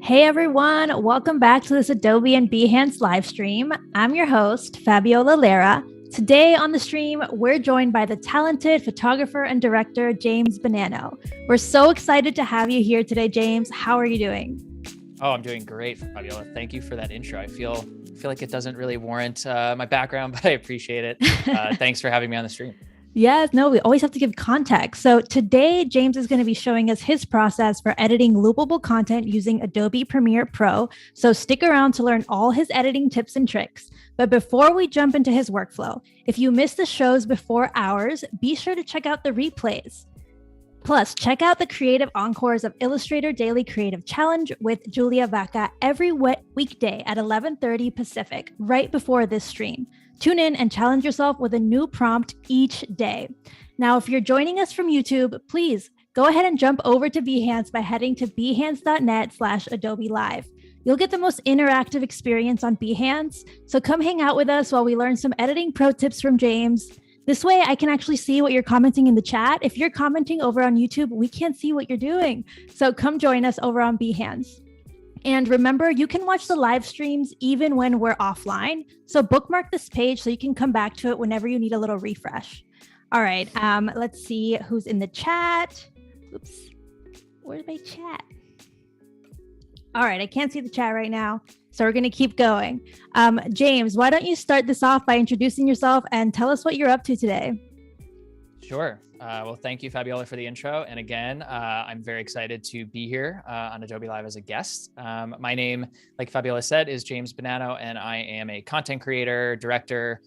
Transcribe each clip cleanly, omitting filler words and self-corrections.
Hey everyone, welcome back to this Adobe and Behance live stream. I'm your host, Fabiola Lera. Today on the stream, we're joined by the talented photographer and director, James Bonnano. We're so excited to have you here today, James. How are you doing? Oh, I'm doing great, Fabiola. Thank you for that intro. I feel like it doesn't really warrant my background, but I appreciate it. Thanks for having me on the stream. Yes, no, we always have to give context. So today, James is going to be showing us his process for editing loopable content using Adobe Premiere Pro. So stick around to learn all his editing tips and tricks. But before we jump into his workflow, if you missed the shows before ours, be sure to check out the replays. Plus, check out the creative encores of Illustrator Daily Creative Challenge with Julia Vaca every weekday at 11:30 Pacific, right before this stream. Tune in and challenge yourself with a new prompt each day. Now, if you're joining us from YouTube, please go ahead and jump over to Behance by heading to behance.net/Adobe Live. You'll get the most interactive experience on Behance, so come hang out with us while we learn some editing pro tips from James. This way, I can actually see what you're commenting in the chat. If you're commenting over on YouTube, we can't see what you're doing. So come join us over on Behance. And remember, you can watch the live streams even when we're offline. So bookmark this page so you can come back to it whenever you need a little refresh. All right, let's see who's in the chat. Oops, where's my chat? All right, I can't see the chat right now. So we're going to keep going. James, why don't you start this off by introducing yourself and tell us what you're up to today? Sure. Well, thank you, Fabiola, for the intro. And again, I'm very excited to be here on Adobe Live as a guest. My name, like Fabiola said, is James Bonnano, and I am a content creator, director,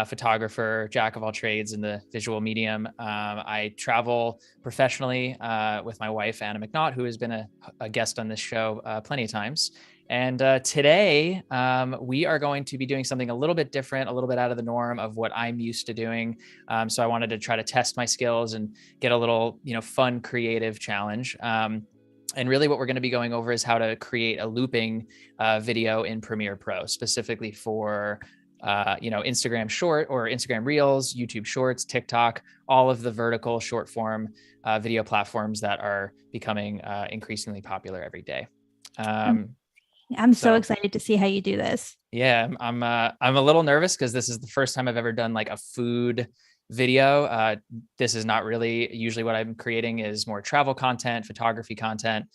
photographer, jack of all trades in the visual medium. I travel professionally with my wife, Anna McNaught, who has been a guest on this show plenty of times. And today we are going to be doing something a little bit different, a little bit out of the norm of what I'm used to doing. So I wanted to try to test my skills and get a little, fun, creative challenge. And really what we're going to be going over is how to create a looping video in Premiere Pro, specifically for Instagram short or Instagram Reels, YouTube Shorts, TikTok, all of the vertical short form video platforms that are becoming increasingly popular every day. I'm so excited to see how you do this. Yeah, I'm a little nervous because this is the first time I've ever done like a food video. This is not really usually what I'm creating, is more travel content, photography content.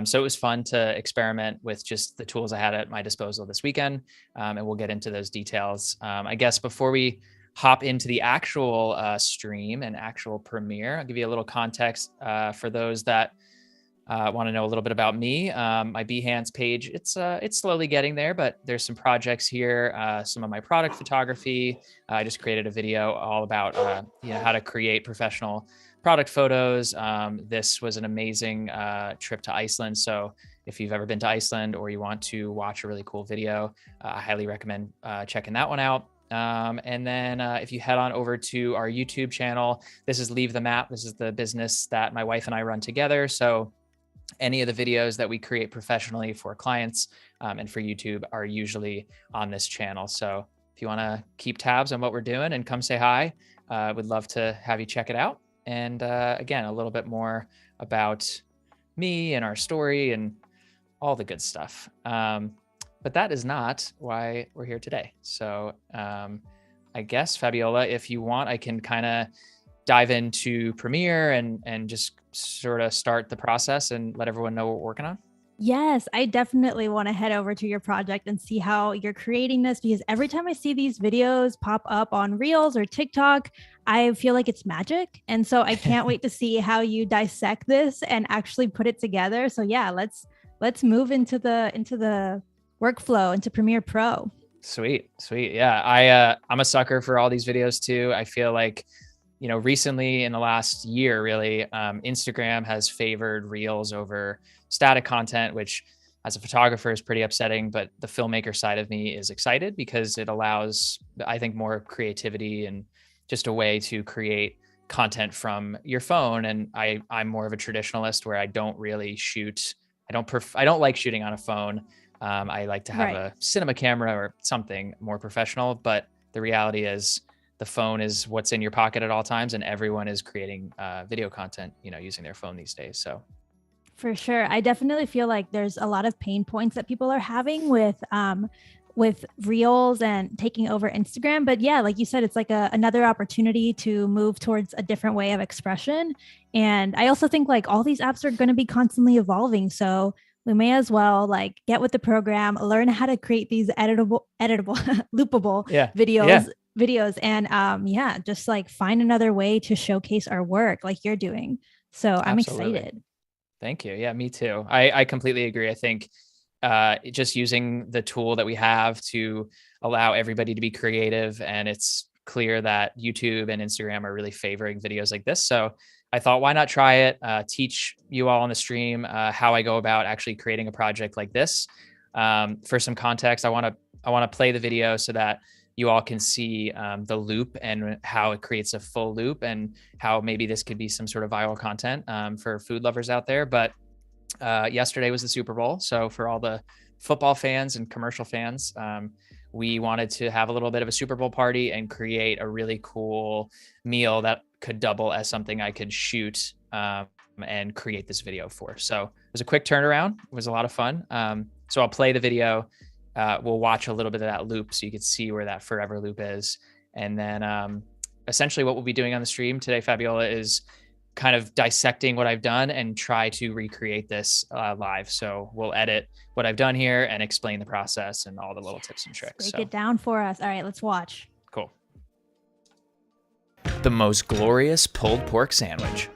So it was fun to experiment with just the tools I had at my disposal this weekend. And we'll get into those details. I guess before we hop into the actual stream and actual premiere, I'll give you a little context for those that want to know a little bit about me. My Behance page, it's slowly getting there, but there's some projects here, some of my product photography. I just created a video all about how to create professional product photos. This was an amazing trip to Iceland. So if you've ever been to Iceland or you want to watch a really cool video, I highly recommend checking that one out. And then if you head on over to our YouTube channel, this is Leave the Map. This is the business that my wife and I run together. So any of the videos that we create professionally for clients and for YouTube are usually on this channel. So if you want to keep tabs on what we're doing and come say hi, I would love to have you check it out. And again, a little bit more about me and our story and all the good stuff. But that is not why we're here today. So I guess, Fabiola, if you want, I can kind of dive into Premiere and just sort of start the process and let everyone know what we're working on? Yes, I definitely want to head over to your project and see how you're creating this, because every time I see these videos pop up on Reels or TikTok, I feel like it's magic. And so I can't wait to see how you dissect this and actually put it together. So yeah, let's move into the workflow, into Premiere Pro. Sweet. Yeah, I'm a sucker for all these videos too. I feel like recently in the last year, really, Instagram has favored Reels over static content, which as a photographer is pretty upsetting, but the filmmaker side of me is excited because it allows, I think, more creativity and just a way to create content from your phone. And I'm more of a traditionalist where I don't really shoot. I don't like shooting on a phone. I like to have a cinema camera or something more professional, but the reality is the phone is what's in your pocket at all times, and everyone is creating video content, using their phone these days. So For sure. I definitely feel like there's a lot of pain points that people are having with reels and taking over Instagram. But yeah, like you said, it's like another opportunity to move towards a different way of expression. And I also think like all these apps are going to be constantly evolving. So we may as well like get with the program, learn how to create these editable, loopable Yeah. videos, Yeah, and yeah, just like find another way to showcase our work like you're doing. So I'm absolutely. excited. Thank you. Yeah, me too. I completely agree. I think just using the tool that we have to allow everybody to be creative, and it's clear that YouTube and Instagram are really favoring videos like this. So I thought, why not try it? Teach you all on the stream how I go about actually creating a project like this. For some context, I want to play the video so that you all can see the loop and how it creates a full loop, and how maybe this could be some sort of viral content for food lovers out there. But yesterday was the Super Bowl. So for all the football fans and commercial fans, we wanted to have a little bit of a Super Bowl party and create a really cool meal that could double as something I could shoot and create this video for. So it was a quick turnaround. It was a lot of fun. So I'll play the video. We'll watch a little bit of that loop so you can see where that forever loop is. And then essentially what we'll be doing on the stream today, Fabiola, is kind of dissecting what I've done and try to recreate this live. So we'll edit what I've done here and explain the process and all the little tips and tricks. Break it down for us. All right, let's watch. Cool. The most glorious pulled pork sandwich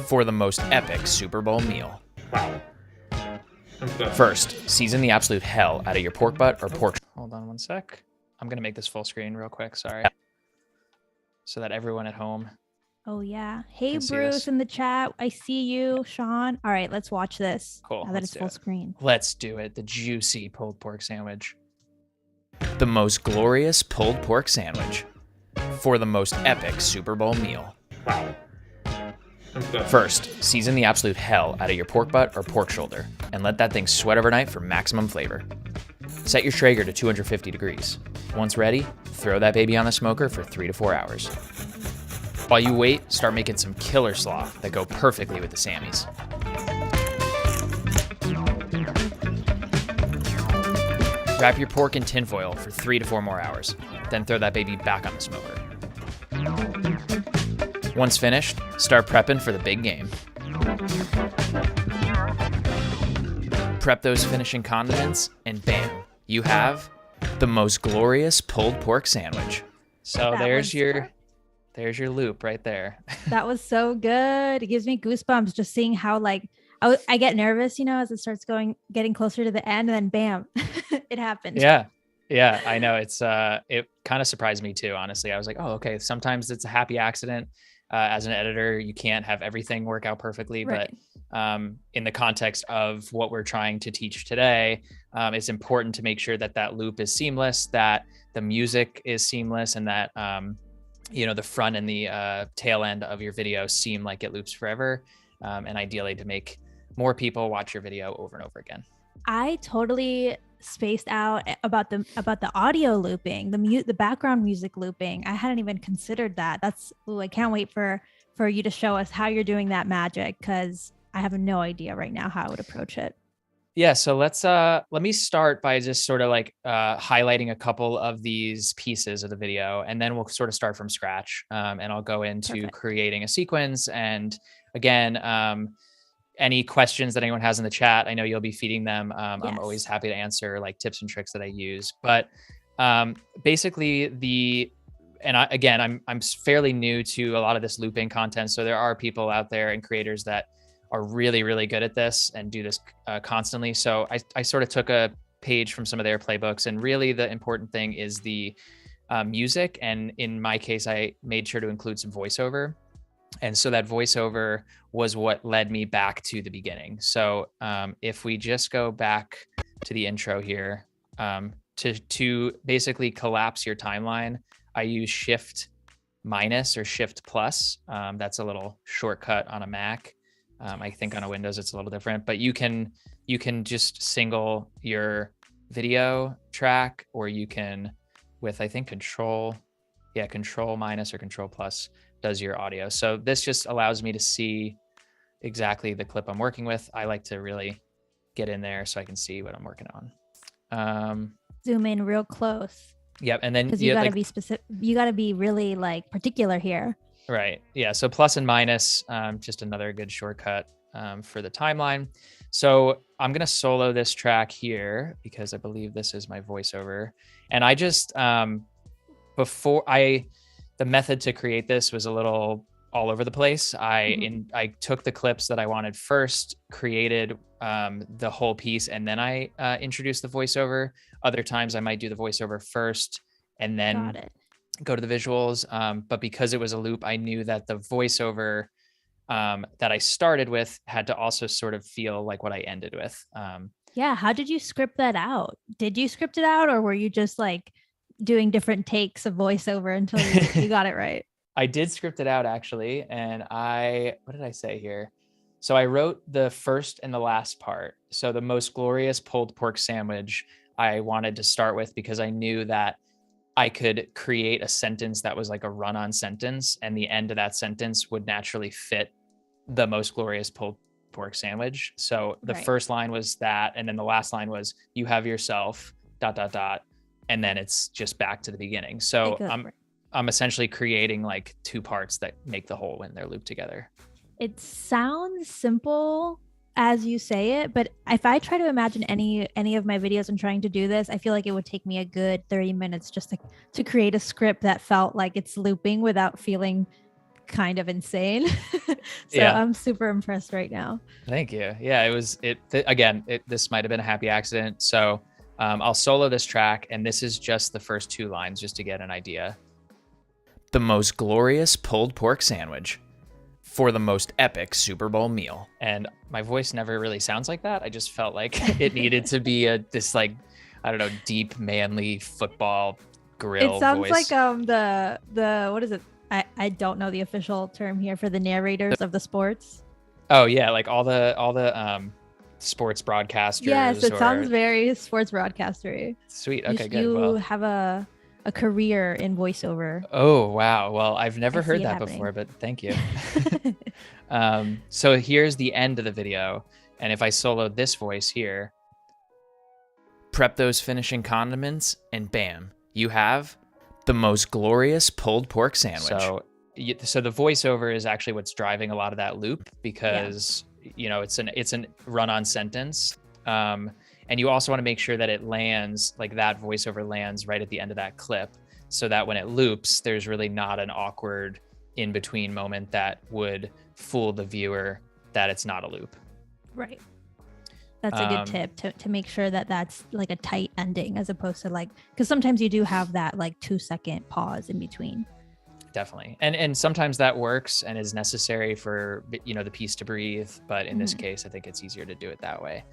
for the most epic Super Bowl meal. Wow. First, season the absolute hell out of your pork butt or pork. Hold on one sec. I'm going to make this full screen real quick. Sorry. So that everyone at home. Oh yeah. Hey Can see Bruce this. in the chat. I see you, Sean. All right, let's watch this. Cool. Now that Let's it's do full it. screen. Let's do it. The juicy pulled pork sandwich. The most glorious pulled pork sandwich for the most epic Super Bowl meal. Wow. First, season the absolute hell out of your pork butt or pork shoulder and let that thing sweat overnight for maximum flavor. Set your Traeger to 250 degrees. Once ready, throw that baby on the smoker for 3 to 4 hours. While you wait, start making some killer slaw that go perfectly with the Sammies. Wrap your pork in tinfoil for 3 to 4 more hours, then throw that baby back on the smoker. Once finished, start prepping for the big game. Prep those finishing condiments, and bam, you have the most glorious pulled pork sandwich. So there's your loop right there. That was so good. It gives me goosebumps just seeing how like I get nervous, as it starts getting closer to the end, and then bam, it happened. Yeah. Yeah, I know. It kind of surprised me too, honestly. I was like, oh, okay. Sometimes it's a happy accident. As an editor, you can't have everything work out perfectly, Right. but in the context of what we're trying to teach today, it's important to make sure that that loop is seamless, that the music is seamless, and that the front and the tail end of your video seem like it loops forever, and ideally to make more people watch your video over and over again. I totally spaced out about the audio looping, the background music looping. I hadn't even considered that. I can't wait for you to show us how you're doing that magic, because I have no idea right now how I would approach it. Yeah, so let me start by just sort of like highlighting a couple of these pieces of the video, and then we'll sort of start from scratch, and I'll go into Perfect. creating a sequence. And again, any questions that anyone has in the chat, I know you'll be feeding them. I'm Yes. always happy to answer like tips and tricks that I use. But basically I'm fairly new to a lot of this looping content. So there are people out there and creators that are really, really good at this and do this constantly. So I sort of took a page from some of their playbooks, and really the important thing is the music. And in my case, I made sure to include some voiceover. And so that voiceover was what led me back to the beginning. So if we just go back to the intro here, to basically collapse your timeline, I use Shift minus or Shift plus. That's a little shortcut on a Mac. I think on a Windows it's a little different, but you can just single your video track, or you can with, I think, control minus or control plus does your audio. So this just allows me to see exactly the clip I'm working with, I like to really get in there so I can see what I'm working on. Zoom in real close. Yep. And then Because you got to be specific. You got to be really like particular here. Right. Yeah. So plus and minus, just another good shortcut for the timeline. So I'm going to solo this track here because I believe this is my voiceover. And I just, the method to create this was a little all over the place. I took the clips that I wanted first, created the whole piece, and then I introduced the voiceover. Other times I might do the voiceover first and then go to the visuals. But because it was a loop, I knew that the voiceover that I started with had to also sort of feel like what I ended with. Yeah. How did you script that out? Did you script it out, or were you just like doing different takes of voiceover until you got it right? I did script it out actually. And what did I say here? So I wrote the first and the last part. So the most glorious pulled pork sandwich I wanted to start with because I knew that I could create a sentence that was like a run-on sentence, and the end of that sentence would naturally fit the most glorious pulled pork sandwich. So the first line was that, and then the last line was, you have yourself ... and then it's just back to the beginning. So I'm essentially creating like two parts that make the whole when they're looped together. It sounds simple as you say it, but if I try to imagine any of my videos and trying to do this, I feel like it would take me a good 30 minutes just to create a script that felt like it's looping without feeling kind of insane. I'm super impressed right now. Thank you. Yeah, this might have been a happy accident. So I'll solo this track, and this is just the first two lines just to get an idea. The most glorious pulled pork sandwich for the most epic Super Bowl meal. And my voice never really sounds like that. I just felt like it needed to be this like, I don't know, deep, manly football grill. It sounds voice. like the what is it? I don't know the official term here for the narrators of the sports. Oh yeah, like all the sports broadcasters. Yes, it sounds very sports broadcastery. Sweet. Okay, good. You have a career in voiceover. Oh wow. Well, I've never heard that before, but thank you. So here's the end of the video, and if I solo this voice here, prep those finishing condiments, and bam, you have the most glorious pulled pork sandwich. So the voiceover is actually what's driving a lot of that loop because it's an run-on sentence. And you also want to make sure that it lands, like that voiceover lands right at the end of that clip, so that when it loops, there's really not an awkward in-between moment that would fool the viewer that it's not a loop. Right. That's a good tip to make sure that that's like a tight ending, as opposed to like, because sometimes you do have that like 2-second pause in between. Definitely. And sometimes that works and is necessary for, the piece to breathe. But in this case, I think it's easier to do it that way.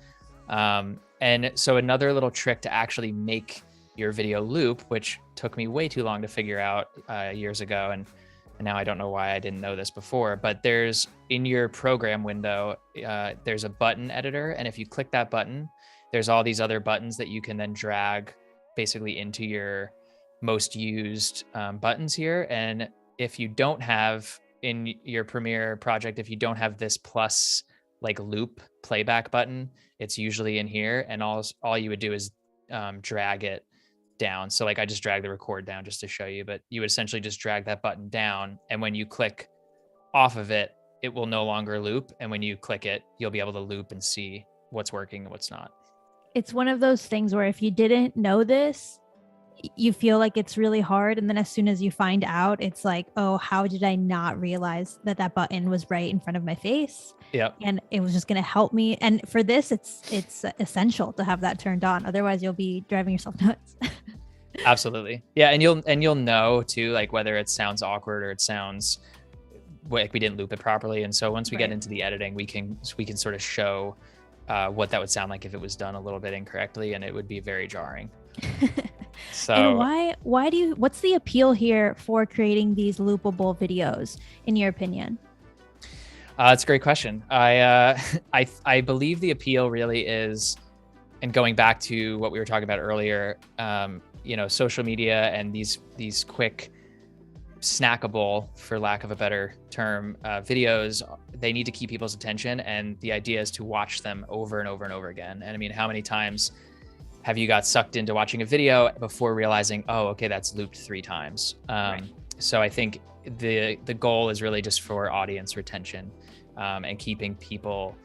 And so another little trick to actually make your video loop, which took me way too long to figure out years ago, and now I don't know why I didn't know this before, but there's in your program window, there's a button editor. And if you click that button, there's all these other buttons that you can then drag basically into your most used buttons here. And if you don't have in your Premiere project, if you don't have this plus like loop playback button, it's usually in here, and all you would do is drag it down. So like I just drag the record down just to show you, but you would essentially just drag that button down, and when you click off of it, it will no longer loop, and when you click it, you'll be able to loop and see what's working and what's not. It's one of those things where if you didn't know this, you feel like it's really hard, and then as soon as you find out, it's like, oh, how did I not realize that button was right in front of my face? Yeah. And it was just going to help me. And for this, it's essential to have that turned on. Otherwise you'll be driving yourself nuts. Absolutely. Yeah. And you'll know too, like whether it sounds awkward or it sounds like we didn't loop it properly. And so once we get into the editing, we can sort of show what that would sound like if it was done a little bit incorrectly, and it would be very jarring. So and what's the appeal here for creating these loopable videos, in your opinion? It's a great question. I believe the appeal really is, and going back to what we were talking about earlier, social media and these quick snackable, for lack of a better term, videos, they need to keep people's attention. And the idea is to watch them over and over and over again. And I mean, how many times have you got sucked into watching a video before realizing, oh, okay, that's looped 3 times? Right. So I think the goal is really just for audience retention, and keeping people,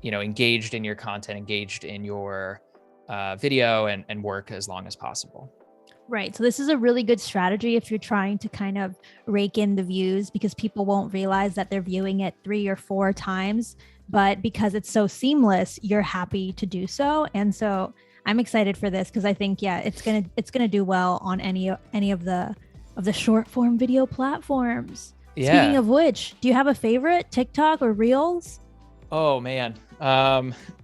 engaged in your content, engaged in your video and work as long as possible. Right. So this is a really good strategy if you're trying to kind of rake in the views, because people won't realize that they're viewing it 3 or 4 times, but because it's so seamless, you're happy to do so. And so I'm excited for this because I think, it's gonna do well on any of the short form video platforms. Yeah. Speaking of which, do you have a favorite, TikTok or Reels? Oh man.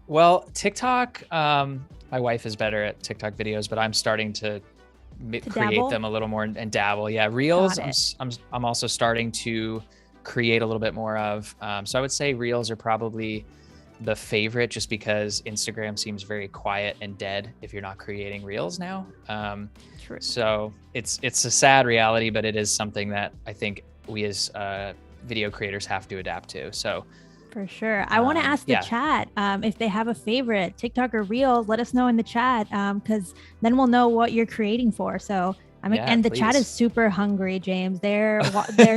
Well, TikTok, my wife is better at TikTok videos, but I'm starting to create dabble? them a little more and dabble. Yeah. Reels, I'm also starting to create a little bit more of. So I would say Reels are probably the favorite, just because Instagram seems very quiet and dead if you're not creating Reels now. True. So it's a sad reality, but it is something that I think we as video creators have to adapt to. So for sure. I want to ask the chat if they have a favorite, TikTok or Reels. Let us know in the chat, because then we'll know what you're creating for. So and the chat is super hungry, James. They're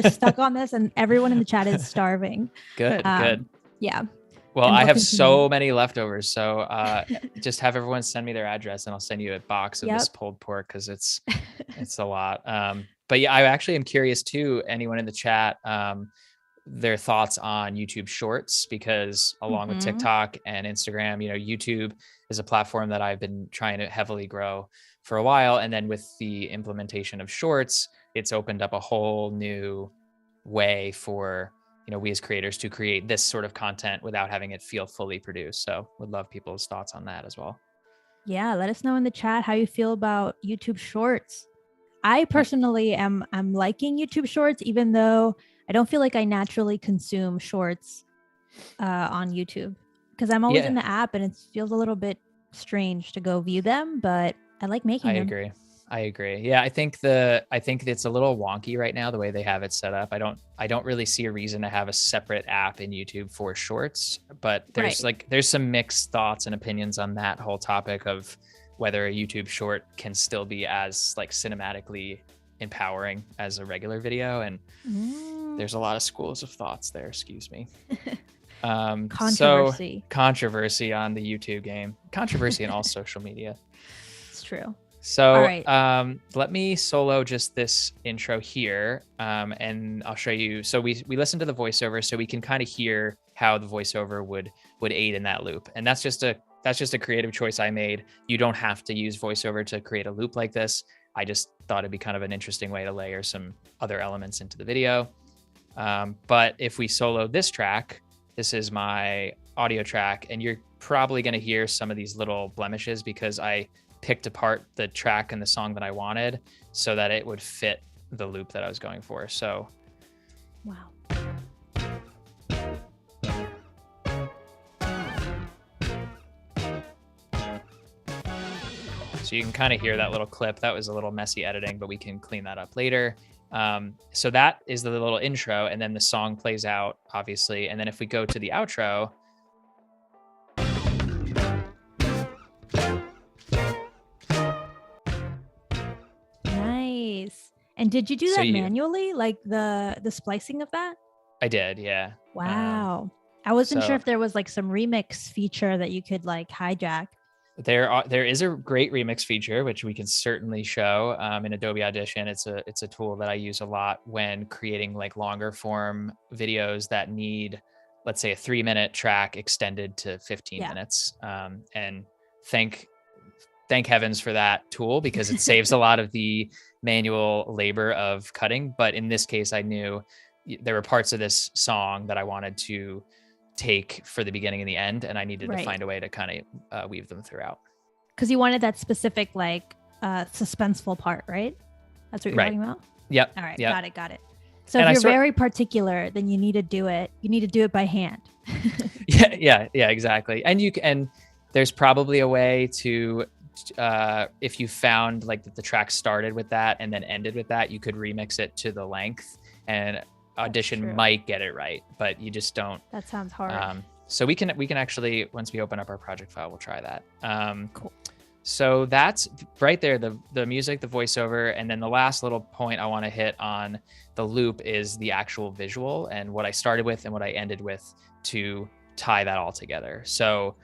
stuck on this, and everyone in the chat is starving. Good. Yeah. Well, I have so many leftovers, so just have everyone send me their address, and I'll send you a box of this pulled pork, because it's a lot. But yeah, I actually am curious too, anyone in the chat, their thoughts on YouTube Shorts, because along with TikTok and Instagram, YouTube is a platform that I've been trying to heavily grow for a while. And then with the implementation of Shorts, it's opened up a whole new way for, we as creators to create this sort of content without having it feel fully produced. So would love people's thoughts on that as well. Yeah. Let us know in the chat how you feel about YouTube Shorts. I personally am liking YouTube Shorts, even though I don't feel like I naturally consume shorts on YouTube, because I'm always in the app and it feels a little bit strange to go view them, but I like making them. I agree. Yeah, I think it's a little wonky right now, the way they have it set up. I don't really see a reason to have a separate app in YouTube for shorts, but there's some mixed thoughts and opinions on that whole topic of whether a YouTube short can still be as cinematically empowering as a regular video. And there's a lot of schools of thoughts there, excuse me. Controversy on the YouTube game, controversy in all social media. It's true. So let me solo just this intro here, and I'll show you. So we listened to the voiceover, so we can kind of hear how the voiceover would aid in that loop. And that's just a creative choice I made. You don't have to use voiceover to create a loop like this. I just thought it'd be kind of an interesting way to layer some other elements into the video. But if we solo this track, this is my audio track, and you're probably going to hear some of these little blemishes because I picked apart the track and the song that I wanted so that it would fit the loop that I was going for. So, wow. So you can kind of hear that little clip. That was a little messy editing, but we can clean that up later. So that is the little intro, and then the song plays out, obviously. And then if we go to the outro, nice. And did you do that manually, like the splicing of that? I did, yeah. Wow. I wasn't sure if there was some remix feature that you could hijack. There is a great remix feature, which we can certainly show in Adobe Audition. It's a tool that I use a lot when creating longer form videos that need, let's say, a 3-minute track extended to 15 minutes. And thank heavens for that tool, because it saves a lot of the manual labor of cutting. But in this case, I knew there were parts of this song that I wanted to take for the beginning and the end, and I needed to find a way to kind of weave them throughout. Because you wanted that specific suspenseful part, right? That's what you're talking about? Yep. All right. Yep. Got it. So if you're very particular, then you need to do it. You need to do it by hand. Yeah, exactly. And there's probably a way to if you found like that the track started with that and then ended with that, you could remix it to the length, and Audition might get it right, but you just don't. That sounds hard. So we can actually, once we open up our project file, we'll try that. Cool. So that's right there, the music, the voiceover, and then the last little point I want to hit on the loop is the actual visual and what I started with and what I ended with to tie that all together. So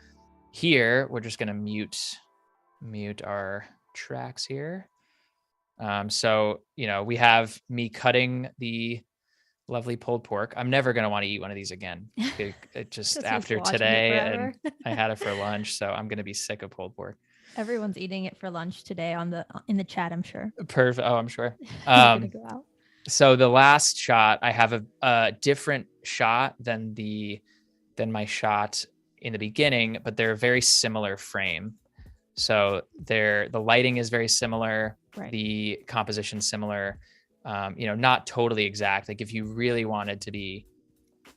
here we're just going to mute our tracks here. So, we have me cutting the lovely pulled pork. I'm never going to want to eat one of these again. It just after today, and I had it for lunch, so I'm going to be sick of pulled pork. Everyone's eating it for lunch today in the chat, I'm sure. Perfect. Oh, I'm sure. Gonna go out. So the last shot, I have a different shot than my shot in the beginning, but they're a very similar frame. So the lighting is very similar, right. The composition similar, not totally exact. Like if you really wanted to be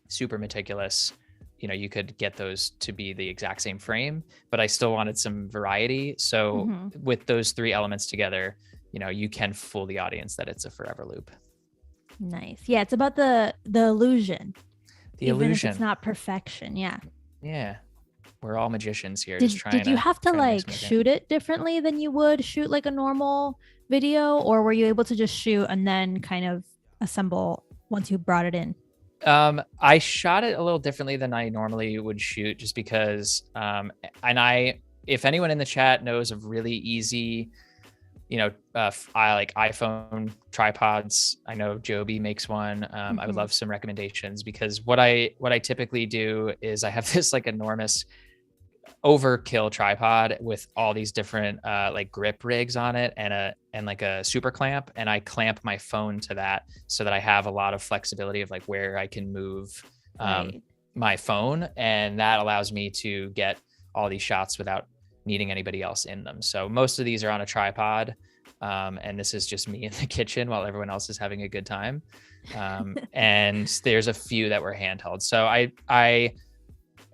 super meticulous, you could get those to be the exact same frame, but I still wanted some variety. So with those three elements together, you can fool the audience that it's a forever loop. Nice. Yeah. It's about the illusion. Even illusion. If it's not perfection. Yeah. Yeah. We're all magicians here. Did you have to like shoot it differently than you would shoot like a normal video, or were you able to just shoot and then kind of assemble once you brought it in? I shot it a little differently than I normally would shoot, just because, if anyone in the chat knows of really easy, I like iPhone tripods. I know Joby makes one. I would love some recommendations, because what I typically do is I have this like enormous overkill tripod with all these different like grip rigs on it and like a super clamp, and I clamp my phone to that so that I have a lot of flexibility of like where I can move my phone, and that allows me to get all these shots without needing anybody else in them. So most of these are on a tripod, and this is just me in the kitchen while everyone else is having a good time. And there's a few that were handheld. So I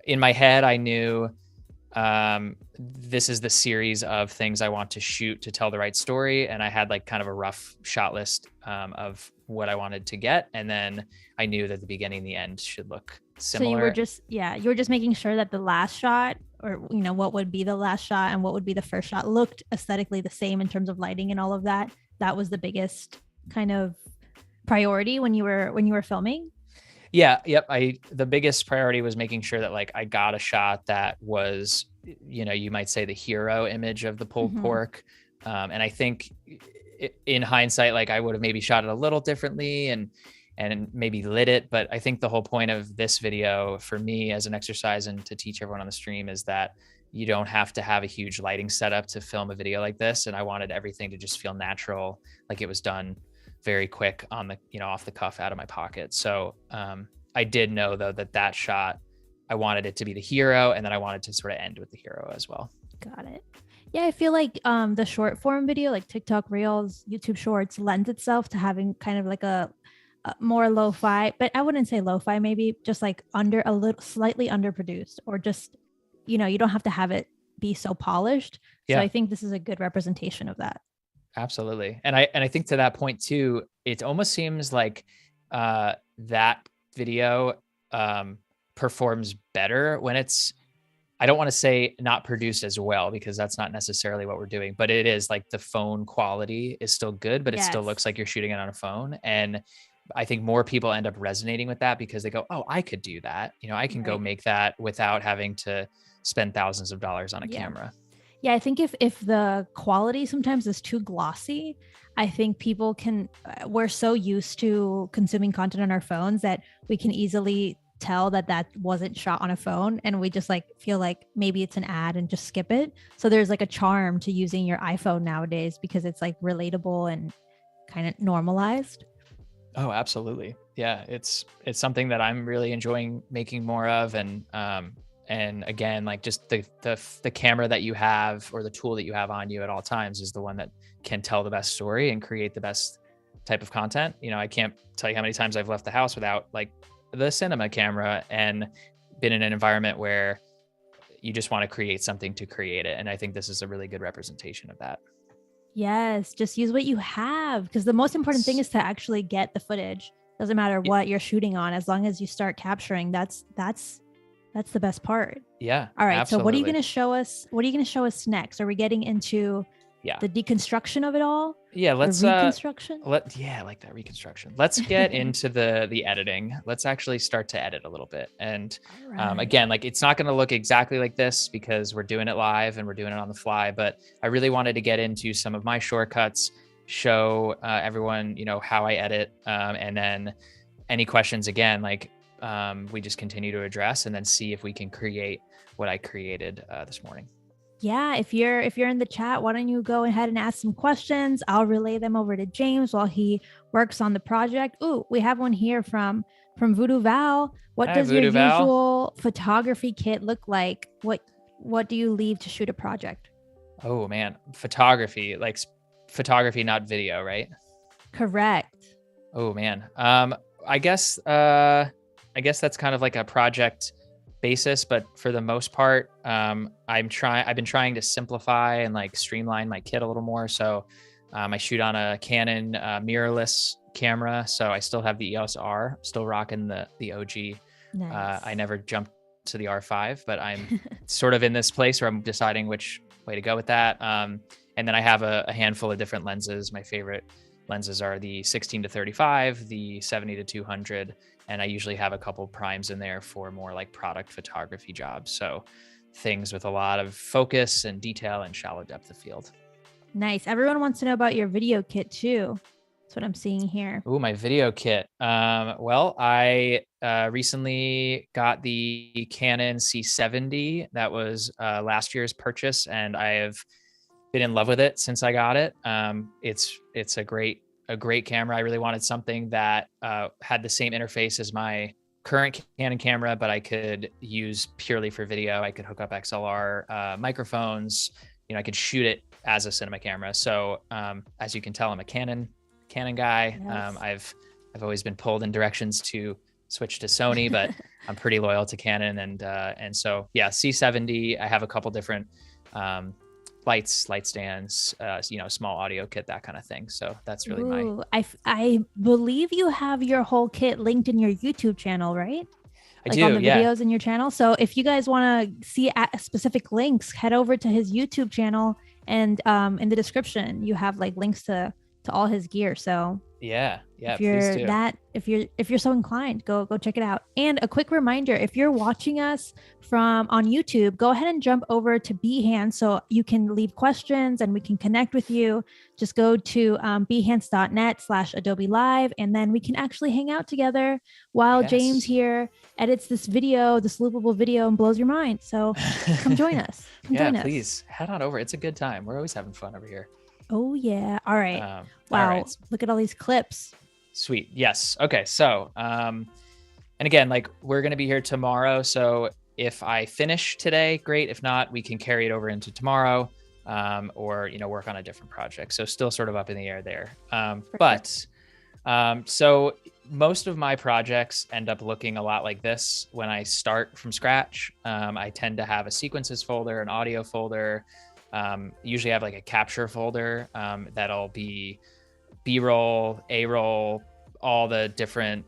in my head I knew this is the series of things I want to shoot to tell the right story, and I had like kind of a rough shot list of what I wanted to get, and then I knew that the beginning and the end should look similar. So you were just making sure that the last shot, or what would be the last shot and what would be the first shot, looked aesthetically the same in terms of lighting and all of that. That was the biggest kind of priority when you were filming. Yeah. Yep. The biggest priority was making sure that like I got a shot that was, you might say the hero image of the pulled pork. And I think in hindsight, like I would have maybe shot it a little differently and maybe lit it. But I think the whole point of this video for me as an exercise and to teach everyone on the stream is that you don't have to have a huge lighting setup to film a video like this. And I wanted everything to just feel natural, like it was done very quick on the, off the cuff out of my pocket. So I did know though that shot, I wanted it to be the hero, and then I wanted to sort of end with the hero as well. Got it. Yeah, I feel like the short form video, like TikTok Reels, YouTube Shorts, lends itself to having kind of like a more lo-fi, but I wouldn't say lo-fi, maybe just like slightly underproduced, or just, you don't have to have it be so polished. So I think this is a good representation of that. Absolutely. And I think to that point too, it almost seems like that video performs better when it's, I don't want to say not produced as well, because that's not necessarily what we're doing, but it is like the phone quality is still good, but it still looks like you're shooting it on a phone. And I think more people end up resonating with that because they go, oh, I could do that. I can go make that without having to spend thousands of dollars on a camera. Yeah, I think if the quality sometimes is too glossy, I think people we're so used to consuming content on our phones that we can easily tell that wasn't shot on a phone, and we just like feel like maybe it's an ad and just skip it. So there's like a charm to using your iPhone nowadays because it's like relatable and kind of normalized. Oh, absolutely. Yeah, it's something that I'm really enjoying making more of, and again, like just the camera that you have, or the tool that you have on you at all times, is the one that can tell the best story and create the best type of content. I can't tell you how many times I've left the house without like the cinema camera and been in an environment where, you just want to create something to create it. And I think this is a really good representation of that. Yes, just use what you have, because the most important thing is to actually get the footage. Doesn't matter what you're shooting on, as long as you start capturing. That's the best part. Yeah. All right. Absolutely. So what are you going to show us? What are you going to show us next? Are we getting into the deconstruction of it all? Yeah, let's reconstruction. I like that reconstruction. Let's get into the editing. Let's actually start to edit a little bit. And again, like it's not going to look exactly like this because we're doing it live and we're doing it on the fly, but I really wanted to get into some of my shortcuts, show everyone, how I edit, and then any questions again, like we just continue to address and then see if we can create what I created this morning. Yeah, if you're in the chat, why don't you go ahead and ask some questions? I'll relay them over to James while he works on the project. Ooh, we have one here from Voodoo Val. What does your usual photography kit look like? What do you leave to shoot a project? Oh man, photography, like photography, not video, right? Correct. Oh man. I guess that's kind of like a project basis, but for the most part, I've been trying to simplify and like streamline my kit a little more. So I shoot on a Canon mirrorless camera. So I still have the EOS R, still rocking the OG. Nice. I never jumped to the R5, but I'm sort of in this place where I'm deciding which way to go with that. And then I have a handful of different lenses. My favorite lenses are the 16-35, the 70-200, and I usually have a couple primes in there for more like product photography jobs. So things with a lot of focus and detail and shallow depth of field. Nice. Everyone wants to know about your video kit too. That's what I'm seeing here. Ooh, my video kit. Well, I recently got the Canon C70. That was last year's purchase, and I have been in love with it since I got it. It's a great camera. I really wanted something that had the same interface as my current Canon camera, but I could use purely for video. I could hook up XLR microphones. I could shoot it as a cinema camera. So as you can tell, I'm a Canon guy. Yes. I've always been pulled in directions to switch to Sony, but I'm pretty loyal to Canon. And so yeah, C70. I have a couple different light stands, small audio kit, that kind of thing. So that's really I believe you have your whole kit linked in your YouTube channel, right? I do, on the videos in your channel. So if you guys want to see specific links, head over to his YouTube channel, and in the description you have like links to all his gear. So yeah, if you're so inclined, go check it out. And a quick reminder, if you're watching us on YouTube, go ahead and jump over to Behance so you can leave questions and we can connect with you. Just go to behance.net/Adobe Live, and then we can actually hang out together while James here edits this Loopable video and blows your mind. So come join us. Please head on over. It's a good time. We're always having fun over here. Oh yeah. All right. Wow. All right. Look at all these clips. Sweet. Yes. Okay. So, and again, like we're going to be here tomorrow. So if I finish today, great. If not, we can carry it over into tomorrow, or, work on a different project. So still sort of up in the air there. So most of my projects end up looking a lot like this when I start from scratch. I tend to have a sequences folder, an audio folder. Usually I have like a capture folder that'll be B-roll, A-roll, all the different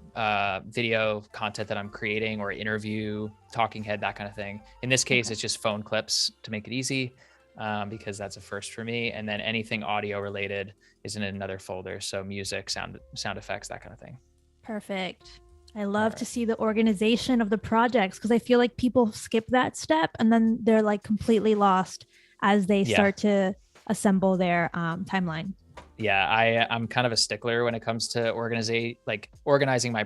video content that I'm creating, or interview, talking head, that kind of thing. In this case, it's just phone clips to make it easy, because that's a first for me. And then anything audio related is in another folder. So music, sound effects, that kind of thing. Perfect. I love to see the organization of the projects, because I feel like people skip that step and then they're like completely lost as they start to assemble their timeline. Yeah, I'm kind of a stickler when it comes to organizing my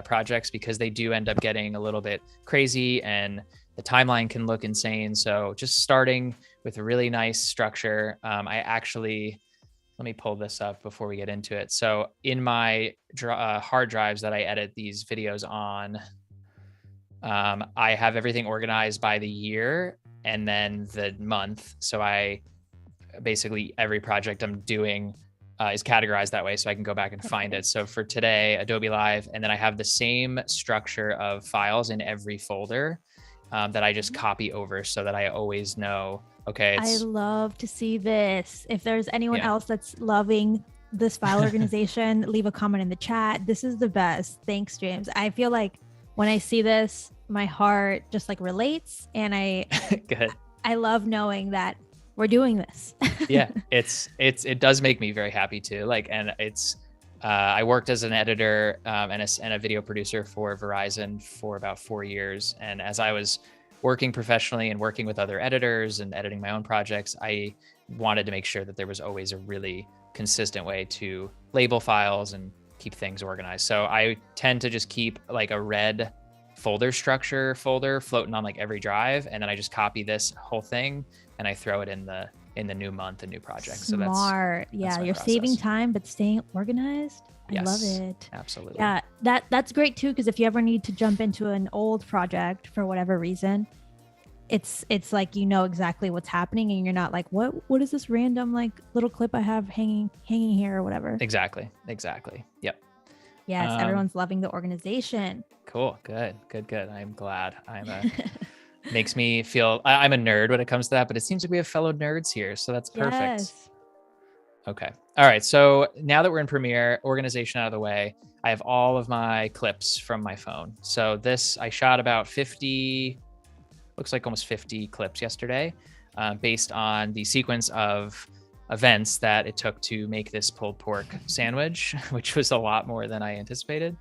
projects, because they do end up getting a little bit crazy and the timeline can look insane. So just starting with a really nice structure. Let me pull this up before we get into it. So in my hard drives that I edit these videos on, I have everything organized by the year and then the month. So basically every project I'm doing is categorized that way, so I can go back and find it. So for today, Adobe Live, and then I have the same structure of files in every folder. that I just copy over so that I always know, okay, I it's, love to see this. If there's anyone yeah, else that's loving this file organization, leave a comment in the chat. This is the best. Thanks, James. I feel like when I see this, my heart just like relates, and good. I love knowing that we're doing this. Yeah, it does make me very happy too. Like, and it's, I worked as an editor and a video producer for Verizon for about 4 years. And as I was working professionally and working with other editors and editing my own projects, I wanted to make sure that there was always a really consistent way to label files and keep things organized. So I tend to just keep like a red folder structure folder floating on like every drive, and then I just copy this whole thing and I throw it in the new month and new project. Smart. So yeah, that's you're process. saving time but staying organized. I love it. Absolutely. Yeah, that's great too, because if you ever need to jump into an old project for whatever reason, it's like you know exactly what's happening, and you're not like, what is this random like little clip I have hanging here or whatever. Exactly. Yep. Yes, everyone's loving the organization. Cool. Good. I'm glad. Makes me feel, I'm a nerd when it comes to that, but it seems like we have fellow nerds here, so that's perfect. Yes. Okay. All right. So now that we're in Premiere, organization out of the way, I have all of my clips from my phone. So this, I shot about 50, looks like almost 50 clips yesterday, based on the sequence of events that it took to make this pulled pork sandwich, which was a lot more than I anticipated.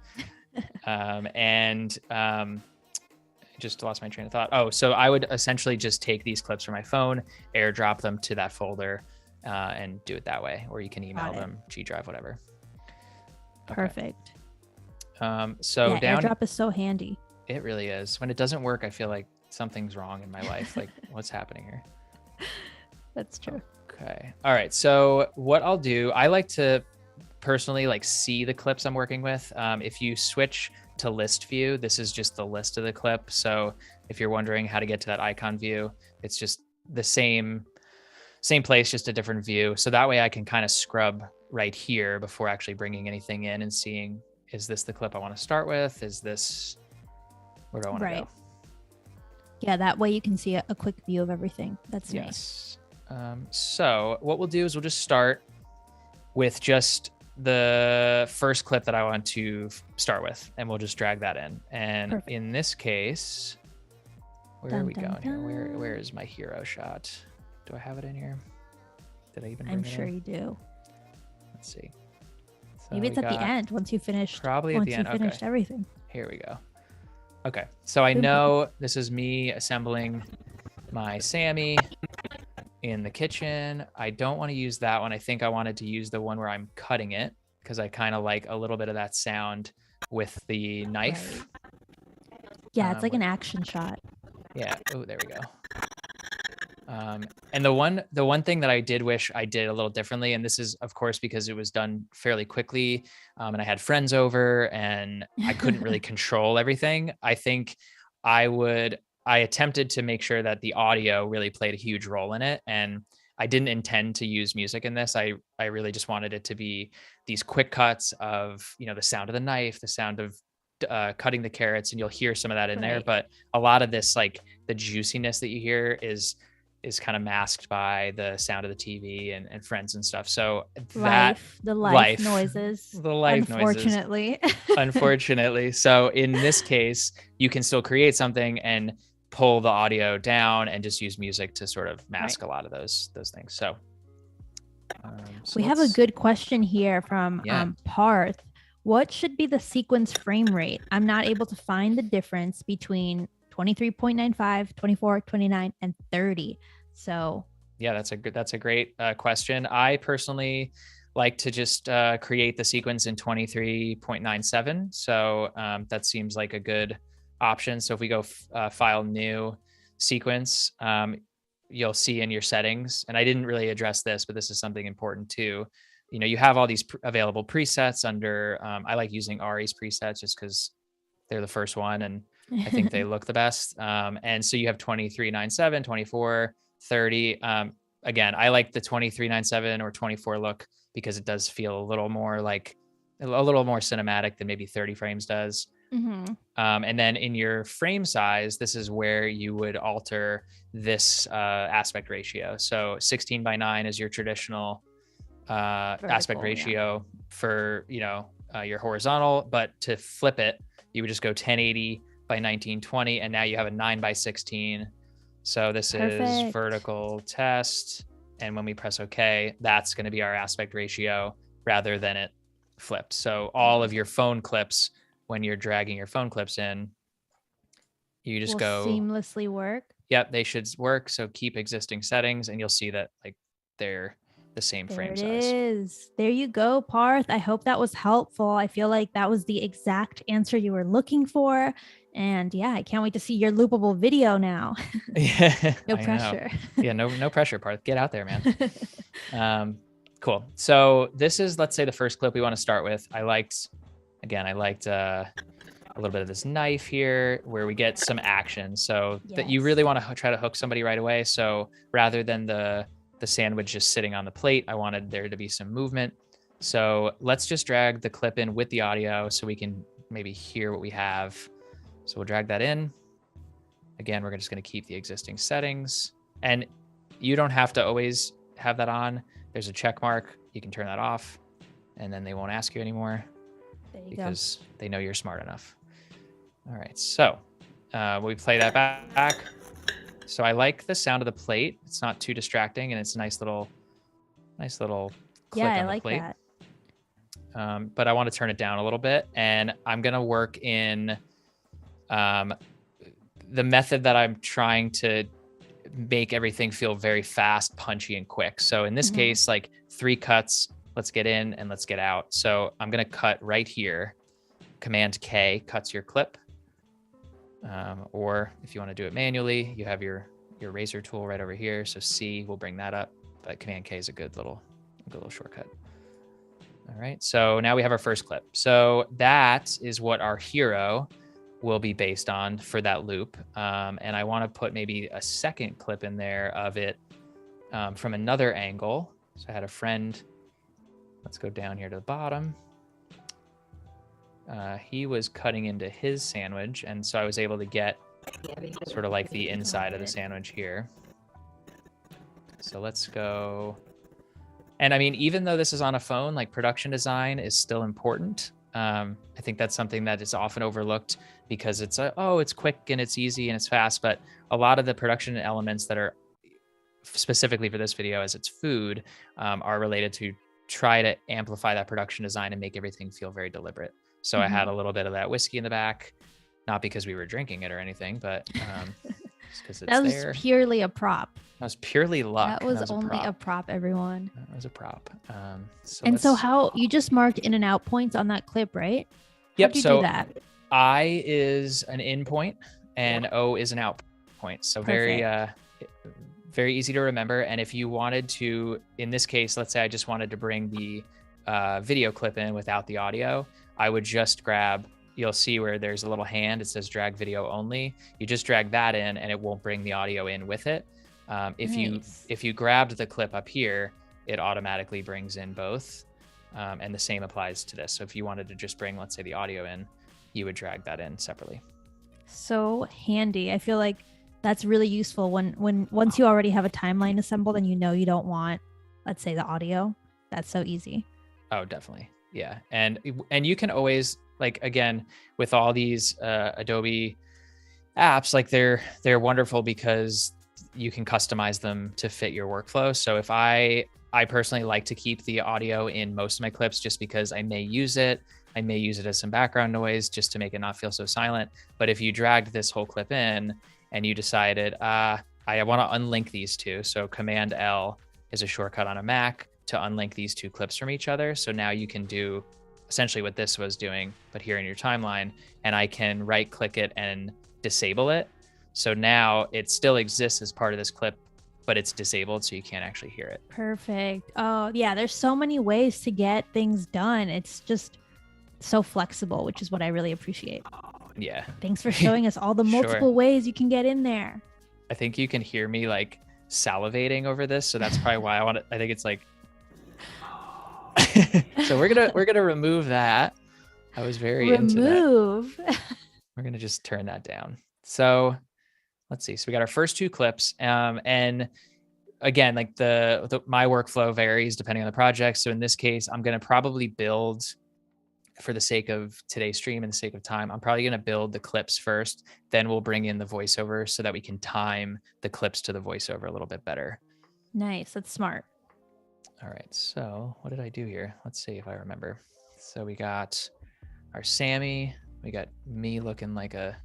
Just lost my train of thought. Oh, so I would essentially just take these clips from my phone, airdrop them to that folder, and do it that way. Or you can email them, G Drive, whatever. Okay. Perfect. So yeah, airdrop is so handy. It really is. When it doesn't work, I feel like something's wrong in my life. Like, what's happening here? That's true. Okay. All right. So what I'll do, I like to personally like see the clips I'm working with. If you switch to list view, this is just the list of the clip. So if you're wondering how to get to that icon view, it's just the same place, just a different view. So that way I can kind of scrub right here before actually bringing anything in and seeing, is this the clip I want to start with? Is this, where do I want to go? Yeah, that way you can see a quick view of everything. That's nice. So what we'll do is we'll just start with just the first clip that I want to start with, and we'll just drag that in. And perfect. In this case, where are we going here? Where is my hero shot? Do I have it in here? Did I even bring it in? I'm sure you do. Let's see. So maybe it's at the end once you finish. Probably at the end. Once you finished everything. Here we go. Okay, so I know this is me assembling my Sammy in the kitchen. I don't want to use that one. I think I wanted to use the one where I'm cutting it, because I kind of like a little bit of that sound with the knife. Yeah, it's like an action shot. Yeah. Oh, there we go. And the one thing that I did wish I did a little differently, and this is of course because it was done fairly quickly, and I had friends over and I couldn't really control everything. I think I attempted to make sure that the audio really played a huge role in it. And I didn't intend to use music in this. I really just wanted it to be these quick cuts of, the sound of the knife, the sound of cutting the carrots, and you'll hear some of that in there. But a lot of this, like the juiciness that you hear is kind of masked by the sound of the TV and friends and stuff. So the life noises, unfortunately. Unfortunately. So in this case, you can still create something and pull the audio down and just use music to sort of mask a lot of those things. So, we have a good question here from Parth. What should be the sequence frame rate? I'm not able to find the difference between 23.95, 24, 29, and 30. So yeah, that's a great question. I personally like to just create the sequence in 23.97. So that seems like a good option. So if we go file new sequence, you'll see in your settings, and I didn't really address this, but this is something important too. You have all these available presets under, I like using Ari's presets just because they're the first one and I think they look the best. And so you have 23.97, 24, 30. Again, I like the 23.97 or 24 look because it does feel a little more cinematic than maybe 30 frames does. And then in your frame size, this is where you would alter this aspect ratio. So 16:9 is your traditional aspect ratio for, your horizontal, but to flip it, you would just go 1080 by 1920, and now you have a 9:16. So this is vertical test. And when we press OK, that's going to be our aspect ratio rather than it flipped. So all of your phone clips, when you're dragging your phone clips in, you just go seamlessly work. Yep, they should work. So keep existing settings, and you'll see that like they're the same frame size. There you go, Parth. I hope that was helpful. I feel like that was the exact answer you were looking for. And yeah, I can't wait to see your loopable video now. Yeah. No pressure. Yeah, no pressure, Parth. Get out there, man. Cool. So this is, let's say, the first clip we want to start with. I liked a little bit of this knife here where we get some action. So that you really want to try to hook somebody right away. So rather than the sandwich just sitting on the plate, I wanted there to be some movement. So let's just drag the clip in with the audio so we can maybe hear what we have. So we'll drag that in. Again, we're just going to keep the existing settings, and you don't have to always have that on. There's a check mark. You can turn that off, and then they won't ask you anymore because they know you're smart enough. All right, so we play that back. So I like the sound of the plate. It's not too distracting, and it's a nice little click on the plate. That. But I want to turn it down a little bit, and I'm gonna work in the method that I'm trying to make everything feel very fast, punchy, and quick. So in this case, like 3 cuts. Let's get in and let's get out. So I'm gonna cut right here. Command K cuts your clip. Or if you want to do it manually, you have your razor tool right over here. So C will bring that up, but Command K is a good little shortcut. All right, so now we have our first clip. So that is what our hero will be based on for that loop. And I want to put maybe a second clip in there of it from another angle. So I had a friend. Let's go down here to the bottom. He was cutting into his sandwich, and so I was able to get sort of like the inside of the sandwich here. So let's go. And I mean, even though this is on a phone, like production design is still important. I think that's something that is often overlooked because it's it's quick and it's easy and it's fast, but a lot of the production elements that are specifically for this video as it's food are related to try to amplify that production design and make everything feel very deliberate. So I had a little bit of that whiskey in the back, not because we were drinking it or anything, but just because it's there. That was purely a prop. That was purely luck. That was only a prop, everyone. That was a prop. So how you just marked in and out points on that clip, right? Yep. How'd you do that? I is an in point and O is an out point. So very easy to remember. And if you wanted to, in this case, let's say I just wanted to bring the video clip in without the audio, I would just grab, you'll see where there's a little hand, it says drag video only. You just drag that in and it won't bring the audio in with it. If you grabbed the clip up here, it automatically brings in both. And the same applies to this. So if you wanted to just bring, let's say, the audio in, you would drag that in separately. So handy. I feel like that's really useful when once you already have a timeline assembled and you know you don't want, let's say, the audio. That's so easy. Oh, definitely. Yeah. And you can always, like, again, with all these Adobe apps, like they're wonderful because you can customize them to fit your workflow. So if I personally like to keep the audio in most of my clips just because I may use it as some background noise just to make it not feel so silent. But if you dragged this whole clip in and you decided, I want to unlink these two. So Command L is a shortcut on a Mac to unlink these two clips from each other. So now you can do essentially what this was doing, but here in your timeline, and I can right click it and disable it. So now it still exists as part of this clip, but it's disabled, so you can't actually hear it. Perfect. Oh yeah, there's so many ways to get things done. It's just so flexible, which is what I really appreciate. Yeah. Thanks for showing us all the multiple ways you can get in there. I think you can hear me like salivating over this, so that's probably why I think it's like so we're gonna remove that. I was very into that. Remove. We're going to just turn that down. So let's see. So we got our first 2 clips. And again, like my workflow varies depending on the project. So in this case, I'm going to probably build, for the sake of today's stream and the sake of time, I'm probably going to build the clips first. Then we'll bring in the voiceover so that we can time the clips to the voiceover a little bit better. Nice. That's smart. All right. So what did I do here? Let's see if I remember. So we got our Sammy. We got me looking like a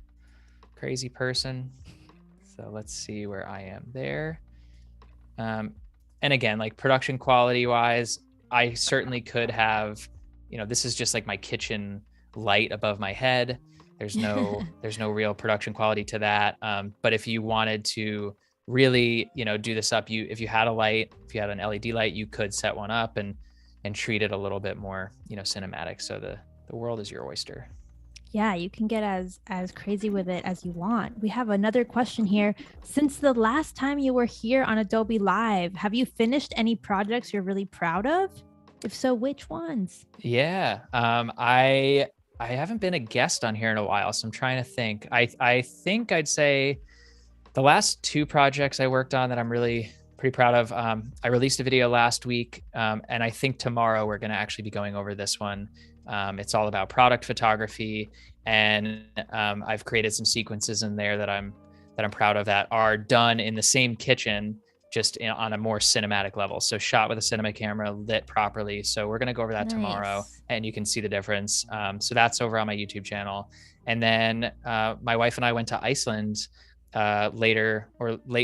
crazy person. So let's see where I am there. And again, like production quality wise, I certainly could have, this is just like my kitchen light above my head. There's no real production quality to that. But if you wanted to really, do this up, if you had a light, if you had an LED light, you could set one up and treat it a little bit more, cinematic. So the world is your oyster. Yeah, you can get as crazy with it as you want. We have another question here. Since the last time you were here on Adobe Live, have you finished any projects you're really proud of? If so, which ones? Yeah, I haven't been a guest on here in a while, so I'm trying to think. I think I'd say the last 2 projects I worked on that I'm really pretty proud of. I released a video last week, and I think tomorrow we're going to actually be going over this one. It's all about product photography, and I've created some sequences in there that I'm proud of that are done in the same kitchen, just on a more cinematic level. So shot with a cinema camera, lit properly. So we're going to go over that tomorrow, and you can see the difference. So that's over on my YouTube channel. And then my wife and I went to Iceland late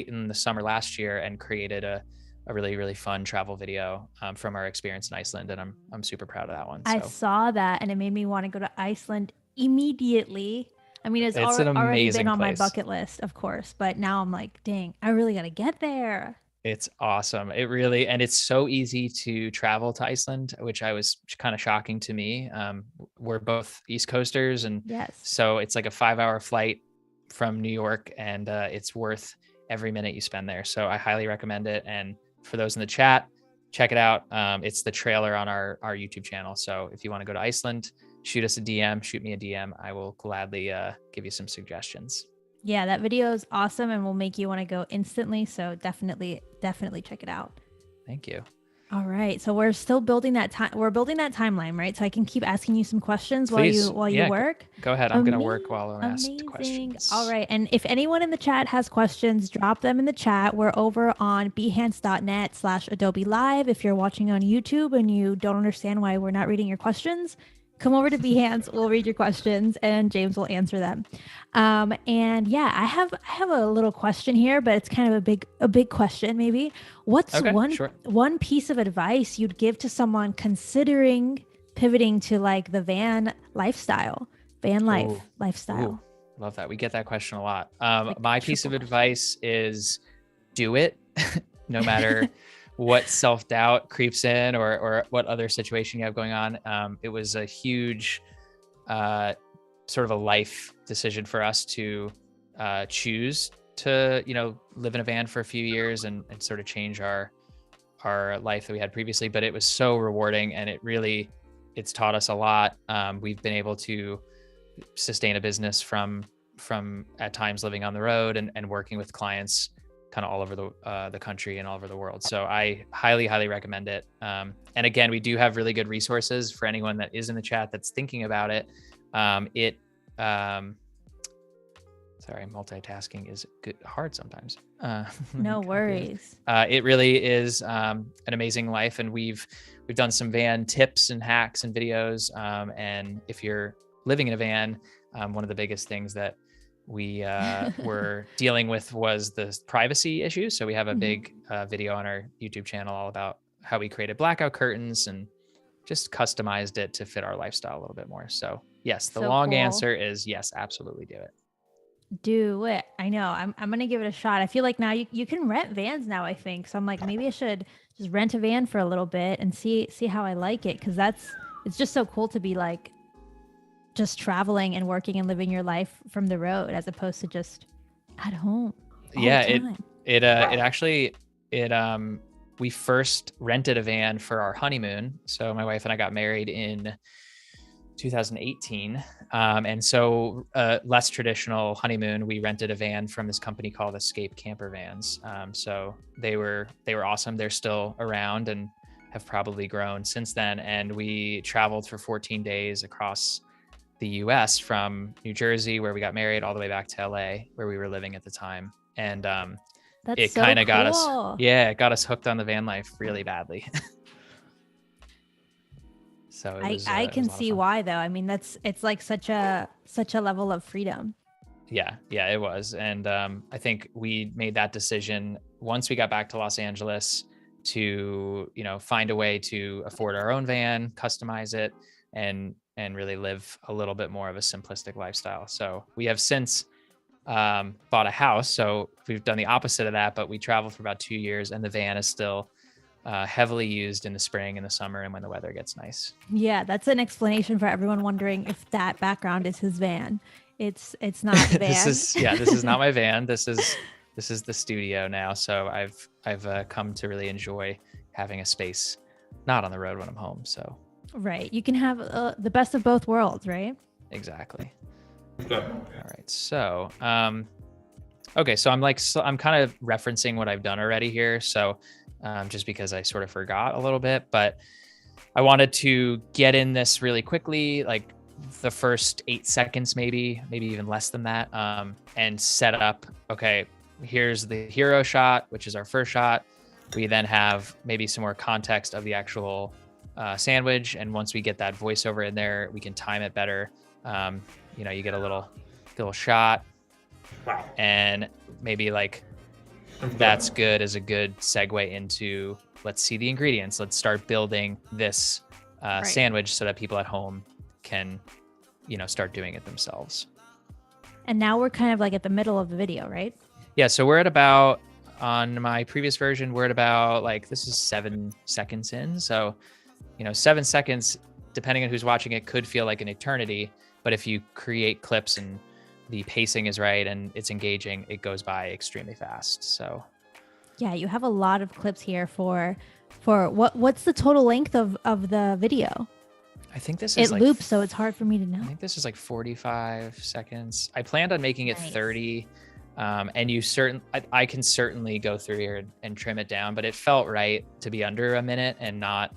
in the summer last year and created a really, really fun travel video from our experience in Iceland. And I'm super proud of that one. So. I saw that and it made me want to go to Iceland immediately. I mean, it's already been on my bucket list, of course, but now I'm like, dang, I really got to get there. It's awesome. And it's so easy to travel to Iceland, which was kind of shocking to me. We're both East Coasters, and so it's like a 5-hour flight from New York, and it's worth every minute you spend there. So I highly recommend it. And for those in the chat, check it out. It's the trailer on our YouTube channel. So if you want to go to Iceland, shoot me a DM. I will gladly give you some suggestions. Yeah, that video is awesome and will make you want to go instantly. So definitely check it out. Thank you. All right. So we're still building that time. We're building that timeline, right? So I can keep asking you some questions while you work. Go ahead. I'm going to work while I'm asked questions. All right. And if anyone in the chat has questions, drop them in the chat. We're over on behance.net/Adobe Live. If you're watching on YouTube and you don't understand why we're not reading your questions, come over to Behance. We'll read your questions and James will answer them. And yeah, I have a little question here, but it's kind of a big question maybe. What's one piece of advice you'd give to someone considering pivoting to like the van lifestyle? Lifestyle. Love that. We get that question a lot. My piece of advice is do it no matter what self-doubt creeps in or what other situation you have going on. It was a huge sort of a life decision for us to choose to, live in a van for a few years and sort of change our life that we had previously. But it was so rewarding, and it's taught us a lot. We've been able to sustain a business from at times living on the road and working with clients kind of all over the country and all over the world. So I highly, highly recommend it. And again, we do have really good resources for anyone that is in the chat that's thinking about it. Sorry, multitasking is hard sometimes. No worries. It really is an amazing life, and we've done some van tips and hacks and videos. And if you're living in a van, one of the biggest things that we were dealing with was the privacy issues. So we have a big video on our YouTube channel all about how we created blackout curtains and just customized it to fit our lifestyle a little bit more. So yes, the long answer is yes, absolutely do it. Do it. I know. I'm going to give it a shot. I feel like now you can rent vans now, I think. So I'm like, maybe I should just rent a van for a little bit and see how I like it. Cause it's just so cool to be like, just traveling and working and living your life from the road as opposed to just at home. We first rented a van for our honeymoon. So my wife and I got married in 2018. And so less traditional honeymoon, we rented a van from this company called Escape Camper Vans. So they were awesome. They're still around and have probably grown since then. And we traveled for 14 days across the US from New Jersey, where we got married, all the way back to LA, where we were living at the time. And That's it so kind of got us, cool. it got us hooked on the van life really badly. So it was, I it was can a lot of see fun. why though. I mean, it's like such a level of freedom. Yeah, it was. And I think we made that decision once we got back to Los Angeles to, find a way to afford our own van, customize it, and really live a little bit more of a simplistic lifestyle. So we have since bought a house. So we've done the opposite of that, but we traveled for about 2 years, and the van is still heavily used in the spring and the summer and when the weather gets nice. Yeah, that's an explanation for everyone wondering if that background is his van. It's not the van. This is not my van. This is the studio now. So I've come to really enjoy having a space not on the road when I'm home. So Right. You can have the best of both worlds, right? exactly. Okay. All right. So okay, so I'm kind of referencing what I've done already here. So just because I sort of forgot a little bit, but I wanted to get in this really quickly, like the first 8 seconds, maybe even less than that, and set up, okay, here's the hero shot, which is our first shot. We then have maybe some more context of the actual sandwich. And once we get that voiceover in there, we can time it better. You get a little shot, Wow. and maybe like that's good as a good segue into, let's see the ingredients. Let's start building this Right. sandwich so that people at home can, start doing it themselves. And now we're kind of like at the middle of the video, right? Yeah. So we're at about, on my previous version, we're at about like, this is 7 seconds in. So, 7 seconds, depending on who's watching it, could feel like an eternity. But if you create clips and the pacing is right and it's engaging, it goes by extremely fast. So Yeah, you have a lot of clips here for what's the total length of the video? I think this is It like, loops, so it's hard for me to I know. think this is like 45 seconds. I planned on making it Nice. 30. And I can certainly go through here and trim it down, but it felt right to be under a minute and not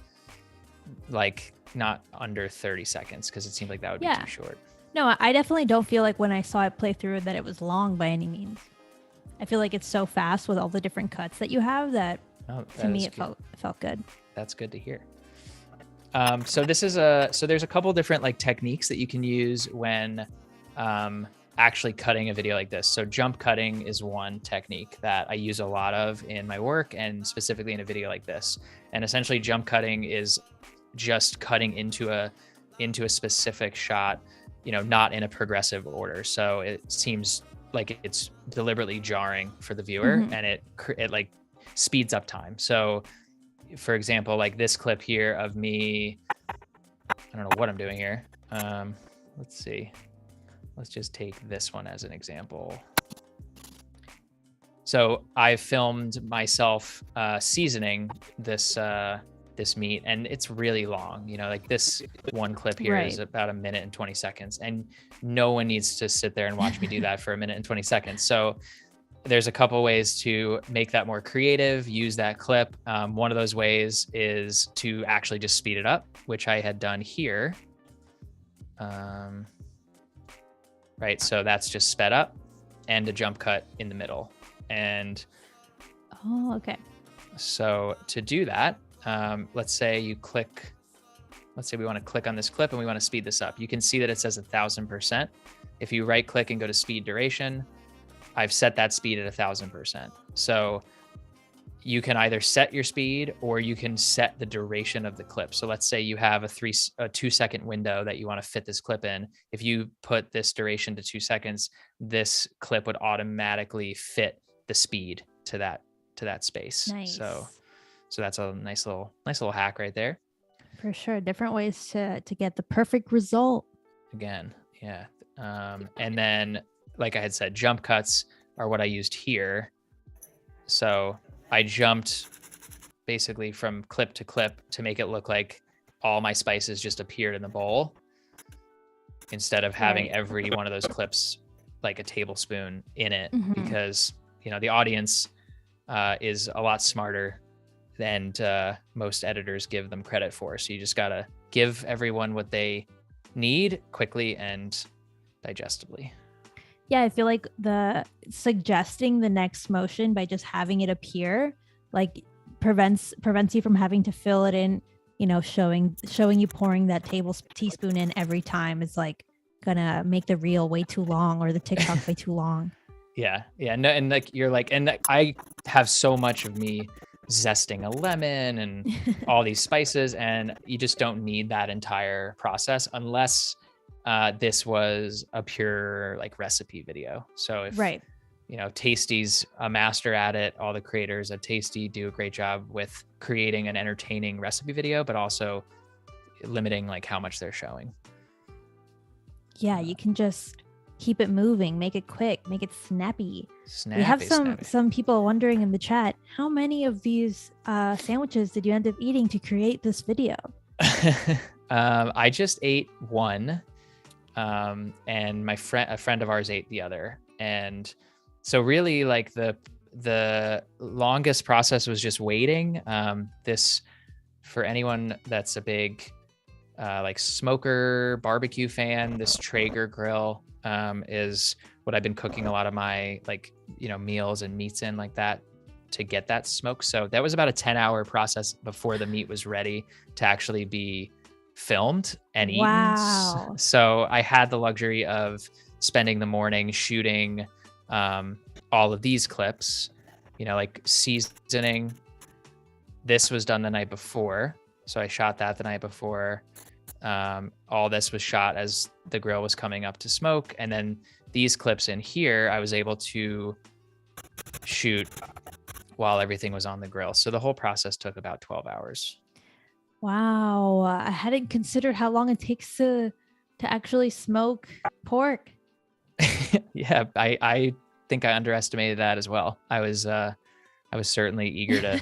under 30 seconds, because it seemed like that would be Yeah. too short. No, I definitely don't feel like when I saw it play through that it was long by any means. I feel like it's so fast with all the different cuts that you have that Oh, to me is it good. felt good. That's good to hear. So there's a couple different like techniques that you can use when actually cutting a video like this. So jump cutting is one technique that I use a lot of in my work, and specifically in a video like this. And essentially jump cutting is just cutting into a specific shot, not in a progressive order. So it seems like it's deliberately jarring for the viewer, Mhm. and it like speeds up time. So for example, like this clip here of me, I don't know what I'm doing here. Let's see. Let's just take this one as an example. So I filmed myself seasoning this meat, and it's really long. Like this one clip here is Right. about 1 minute and 20 seconds, and no one needs to sit there and watch me do that for 1 minute and 20 seconds. So there's a couple ways to make that more creative, use that clip. One of those ways is to actually just speed it up, which I had done here. Right, so that's just sped up and a jump cut in the middle. And Oh, okay. so to do that, let's say we want to click on this clip and we want to speed this up. You can see that it says 1000%. If you right click and go to speed duration, I've set that speed at 1000%. So you can either set your speed or you can set the duration of the clip. So let's say you have a 2 second window that you want to fit this clip in. If you put this duration to 2 seconds, this clip would automatically fit the speed to that space. Nice. So that's a nice little hack right there. For sure. Different ways to get the perfect result. Again, yeah. And then, like I had said, jump cuts are what I used here. So I jumped basically from clip to clip to make it look like all my spices just appeared in the bowl. instead of having Right. every one of those clips like a tablespoon in it, Mhm. because the audience is a lot smarter than most editors give them credit for. So you just gotta give everyone what they need quickly and digestibly. Yeah, I feel like the suggesting the next motion by just having it appear like prevents you from having to fill it in, showing you pouring that teaspoon in every time is like gonna make the reel way too long or the TikTok way too long. Yeah. No, and like you're like, and I have so much of me zesting a lemon and all these spices, and you just don't need that entire process unless this was a pure like recipe video. So if Right. Tasty's a master at it, all the creators at Tasty do a great job with creating an entertaining recipe video, but also limiting like how much they're showing. Yeah, you can just keep it moving, make it quick, make it snappy. We have Snappy. some people wondering in the chat, how many of these sandwiches did you end up eating to create this video? I just ate one, and a friend of ours ate the other. And so really like the longest process was just waiting. This, for anyone that's a big like smoker barbecue fan, this Traeger grill is what I've been cooking a lot of my like meals and meats in, like that, to get that smoke. So that was about a 10-hour process before the meat was ready to actually be filmed and eaten. Wow. So I had the luxury of spending the morning shooting all of these clips, like seasoning. This was done the night before, so I shot that the night before. All this was shot as the grill was coming up to smoke, and then these clips in here I was able to shoot while everything was on the grill. So the whole process took about 12 hours. Wow, I hadn't considered how long it takes to actually smoke pork. Yeah, I think I underestimated that as well. I was certainly eager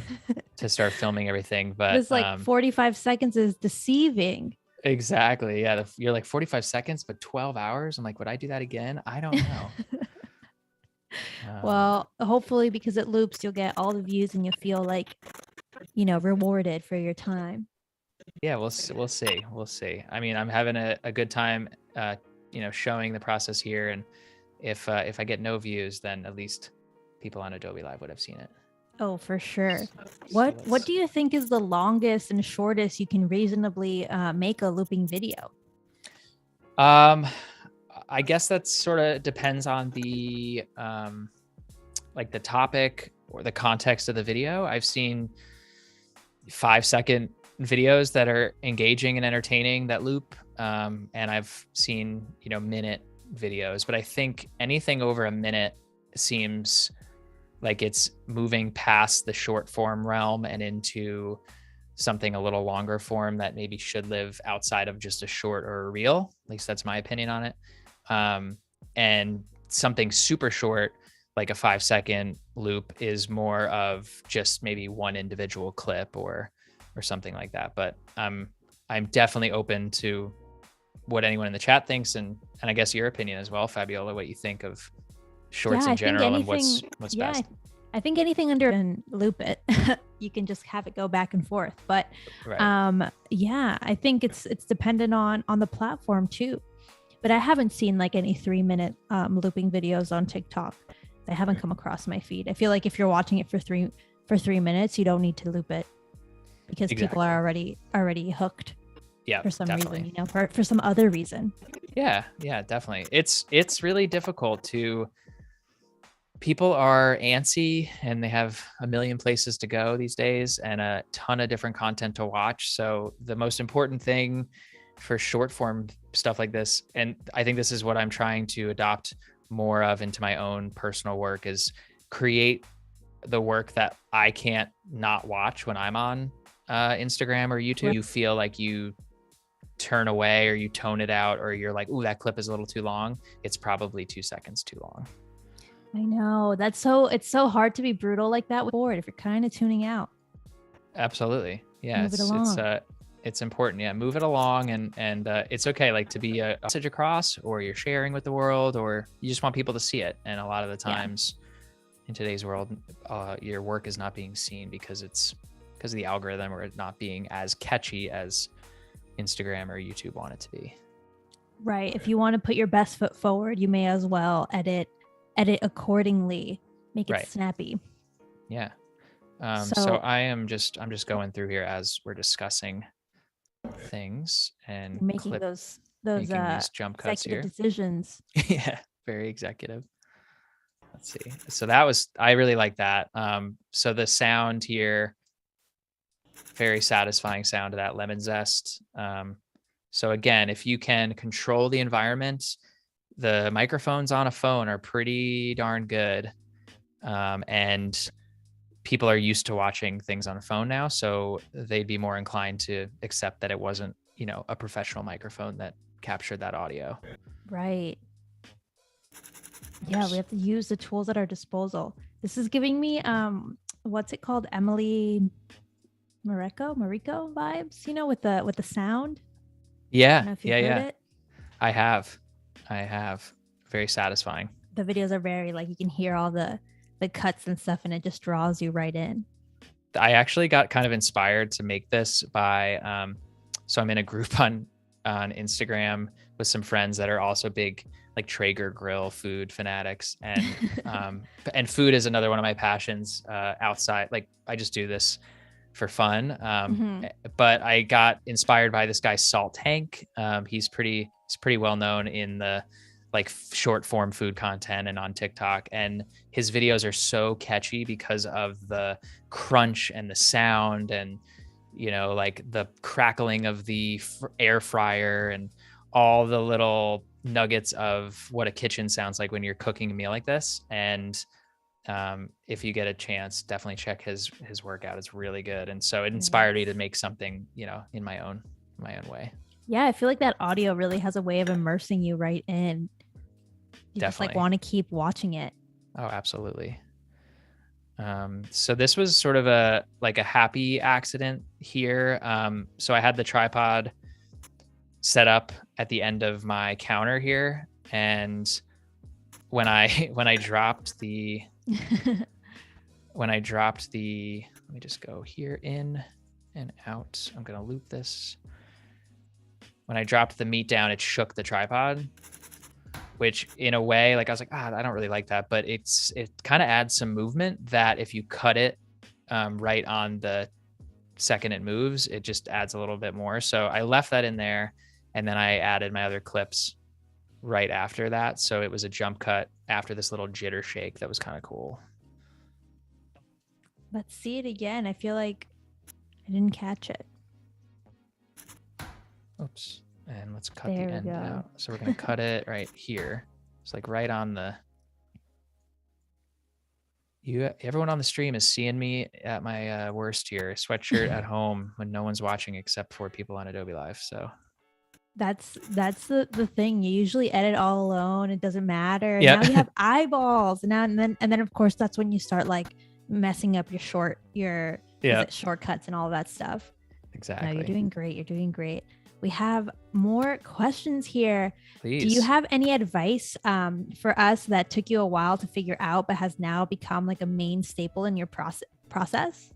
to start filming everything, but It's like 45 seconds is deceiving. Exactly. Yeah, you're like 45 seconds, but 12 hours. I'm like, would I do that again? I don't know. Well, hopefully because it loops, you'll get all the views and you'll feel like, rewarded for your time. Yeah, we'll see. I mean, I'm having a good time, showing the process here, and if I get no views, then at least people on Adobe Live would have seen it. Oh, for sure. What do you think is the longest and shortest you can reasonably make a looping video? I guess that sort of depends on the like the topic or the context of the video. I've seen 5-second videos that are engaging and entertaining that loop, and I've seen minute videos, but I think anything over a minute seems like it's moving past the short form realm and into something a little longer form that maybe should live outside of just a short or a reel. At least that's my opinion on it. And something super short, like a 5-second loop, is more of just maybe one individual clip or something like that. But I'm definitely open to what anyone in the chat thinks, and I guess your opinion as well, Fabiola, what you think of shorts in general and what's best. I think anything under and loop it. You can just have it go back and forth. But right. Yeah, I think it's dependent on the platform too. But I haven't seen like any 3-minute looping videos on TikTok. They haven't come across my feed. I feel like if you're watching it for 3 minutes, you don't need to loop it because people are already hooked. Yeah, for some definitely. reason, for some other reason. Yeah, definitely. It's really difficult to. People are antsy and they have a million places to go these days and a ton of different content to watch. So the most important thing for short form stuff like this, and I think this is what I'm trying to adopt more of into my own personal work, is create the work that I can't not watch when I'm on Instagram or YouTube. You feel like you turn away or you tone it out, or you're like, ooh, that clip is a little too long. It's probably 2 seconds too long. I know, it's so hard to be brutal like that with board if you're kind of tuning out. Absolutely. Yeah. Move it along. It's important. Yeah. Move it along, and it's okay. Like to be a message across, or you're sharing with the world, or you just want people to see it. And a lot of the times in today's world, your work is not being seen because of the algorithm, or it not being as catchy as Instagram or YouTube want it to be. Right. If you want to put your best foot forward, you may as well edit accordingly, make it snappy. Yeah. So I'm just going through here as we're discussing things and making those making these jump cuts here. Decisions. Yeah, very executive. Let's see. So I really like that. So the sound here, very satisfying sound of that lemon zest. So again, if you can control the environment, the microphones on a phone are pretty darn good. And people are used to watching things on a phone now, so they'd be more inclined to accept that it wasn't, a professional microphone that captured that audio. Right. Yeah, we have to use the tools at our disposal. This is giving me what's it called? Emily Mariko vibes, with the sound. Yeah. I don't know if you've heard it. I have. Very satisfying. The videos are very you can hear all the cuts and stuff, and it just draws you right in. I actually got kind of inspired to make this by so I'm in a group on Instagram with some friends that are also big Traeger grill food fanatics, and and food is another one of my passions outside. I just do this for fun. But I got inspired by this guy Salt Tank. He's pretty well known in the short form food content and on TikTok, and his videos are so catchy because of the crunch and the sound, and the crackling of the air fryer and all the little nuggets of what a kitchen sounds like when you're cooking a meal like this. And if you get a chance, definitely check his work out. It's really good. And so it inspired me to make something, in my own way. Yeah, I feel like that audio really has a way of immersing you right in. You definitely just want to keep watching it. Oh, absolutely. So this was sort of a happy accident here. So I had the tripod set up at the end of my counter here, and when I dropped the let me just go here in and out. I'm gonna loop this. When I dropped the meat down, it shook the tripod, which in a way, I was like, I don't really like that, but it kind of adds some movement that if you cut it right on the second it moves, it just adds a little bit more. So I left that in there, and then I added my other clips right after that. So it was a jump cut after this little jitter shake that was kind of cool. Let's see it again. I feel like I didn't catch it. Oops. And let's cut the end out. So we're going to cut it right here. It's right on the... Everyone on the stream is seeing me at my worst here. Sweatshirt at home when no one's watching except for people on Adobe Live. So that's the thing. You usually edit all alone. It doesn't matter. Now you have eyeballs. And then of course that's when you start messing up your shortcuts and all that stuff. Exactly. No, you're doing great. We have more questions here. Please. Do you have any advice for us that took you a while to figure out, but has now become a main staple in your process?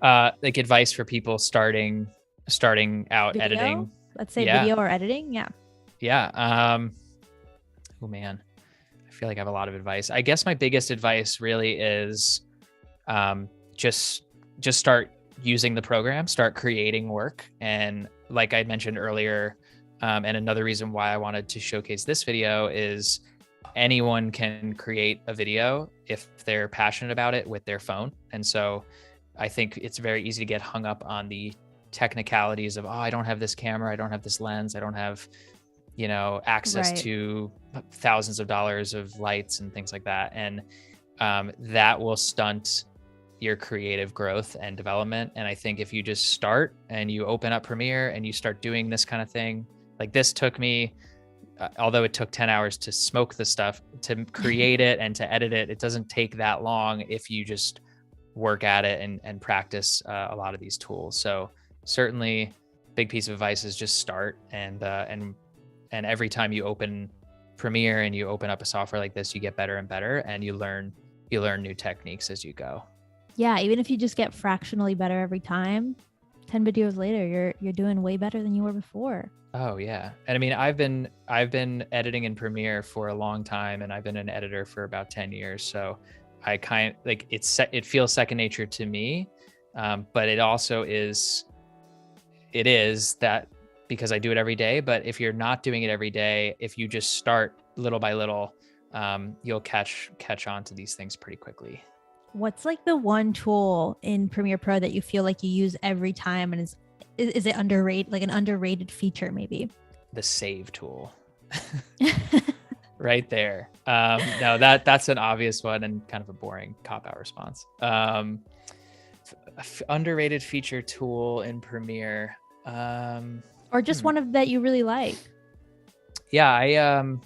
Advice for people starting out video? Editing. Let's say video or editing. Yeah. Yeah. Oh man, I feel like I have a lot of advice. I guess my biggest advice really is just start using the program, start creating work. And like I mentioned earlier, and another reason why I wanted to showcase this video is anyone can create a video if they're passionate about it with their phone. And so I think it's very easy to get hung up on the technicalities of, I don't have this camera, I don't have this lens, I don't have, access to thousands of dollars of lights and things like that. And that will stunt your creative growth and development. And I think if you just start and you open up Premiere and you start doing this kind of thing, this took me, although it took 10 hours to smoke the stuff, to create it and to edit it, it doesn't take that long if you just work at it and practice a lot of these tools. So certainly big piece of advice is just start, and every time you open Premiere and you open up a software like this, you get better and better, and you learn new techniques as you go. Yeah, even if you just get fractionally better every time, 10 videos later, you're doing way better than you were before. Oh yeah. And I mean, I've been editing in Premiere for a long time, and I've been an editor for about 10 years. So I kind like it feels second nature to me. But it also is that, because I do it every day. But if you're not doing it every day, if you just start little by little, you'll catch on to these things pretty quickly. What's like the one tool in Premiere Pro that you feel like you use every time, and is it underrated, like an underrated feature maybe? The save tool. Right there. No, that's an obvious one and kind of a boring cop-out response. Underrated feature tool in Premiere. Or just one of that you really like. Yeah,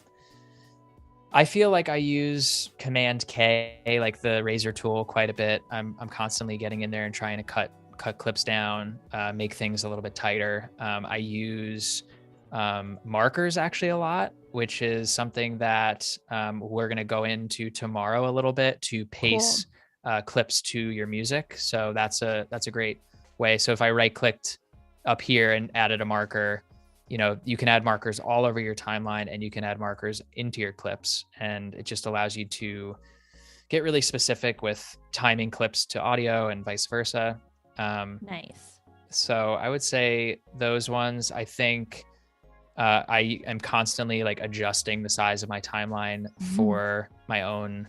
I feel like I use Command K, like the razor tool, quite a bit. I'm constantly getting in there and trying to cut clips down, make things a little bit tighter. I use markers actually a lot, which is something that we're going to go into tomorrow a little bit, to pace clips to your music. So that's a great way. So if I right clicked up here and added a marker, you can add markers all over your timeline, and you can add markers into your clips, and it just allows you to get really specific with timing clips to audio and vice versa. Nice. So I would say those ones. I think I am constantly like adjusting the size of my timeline for my own,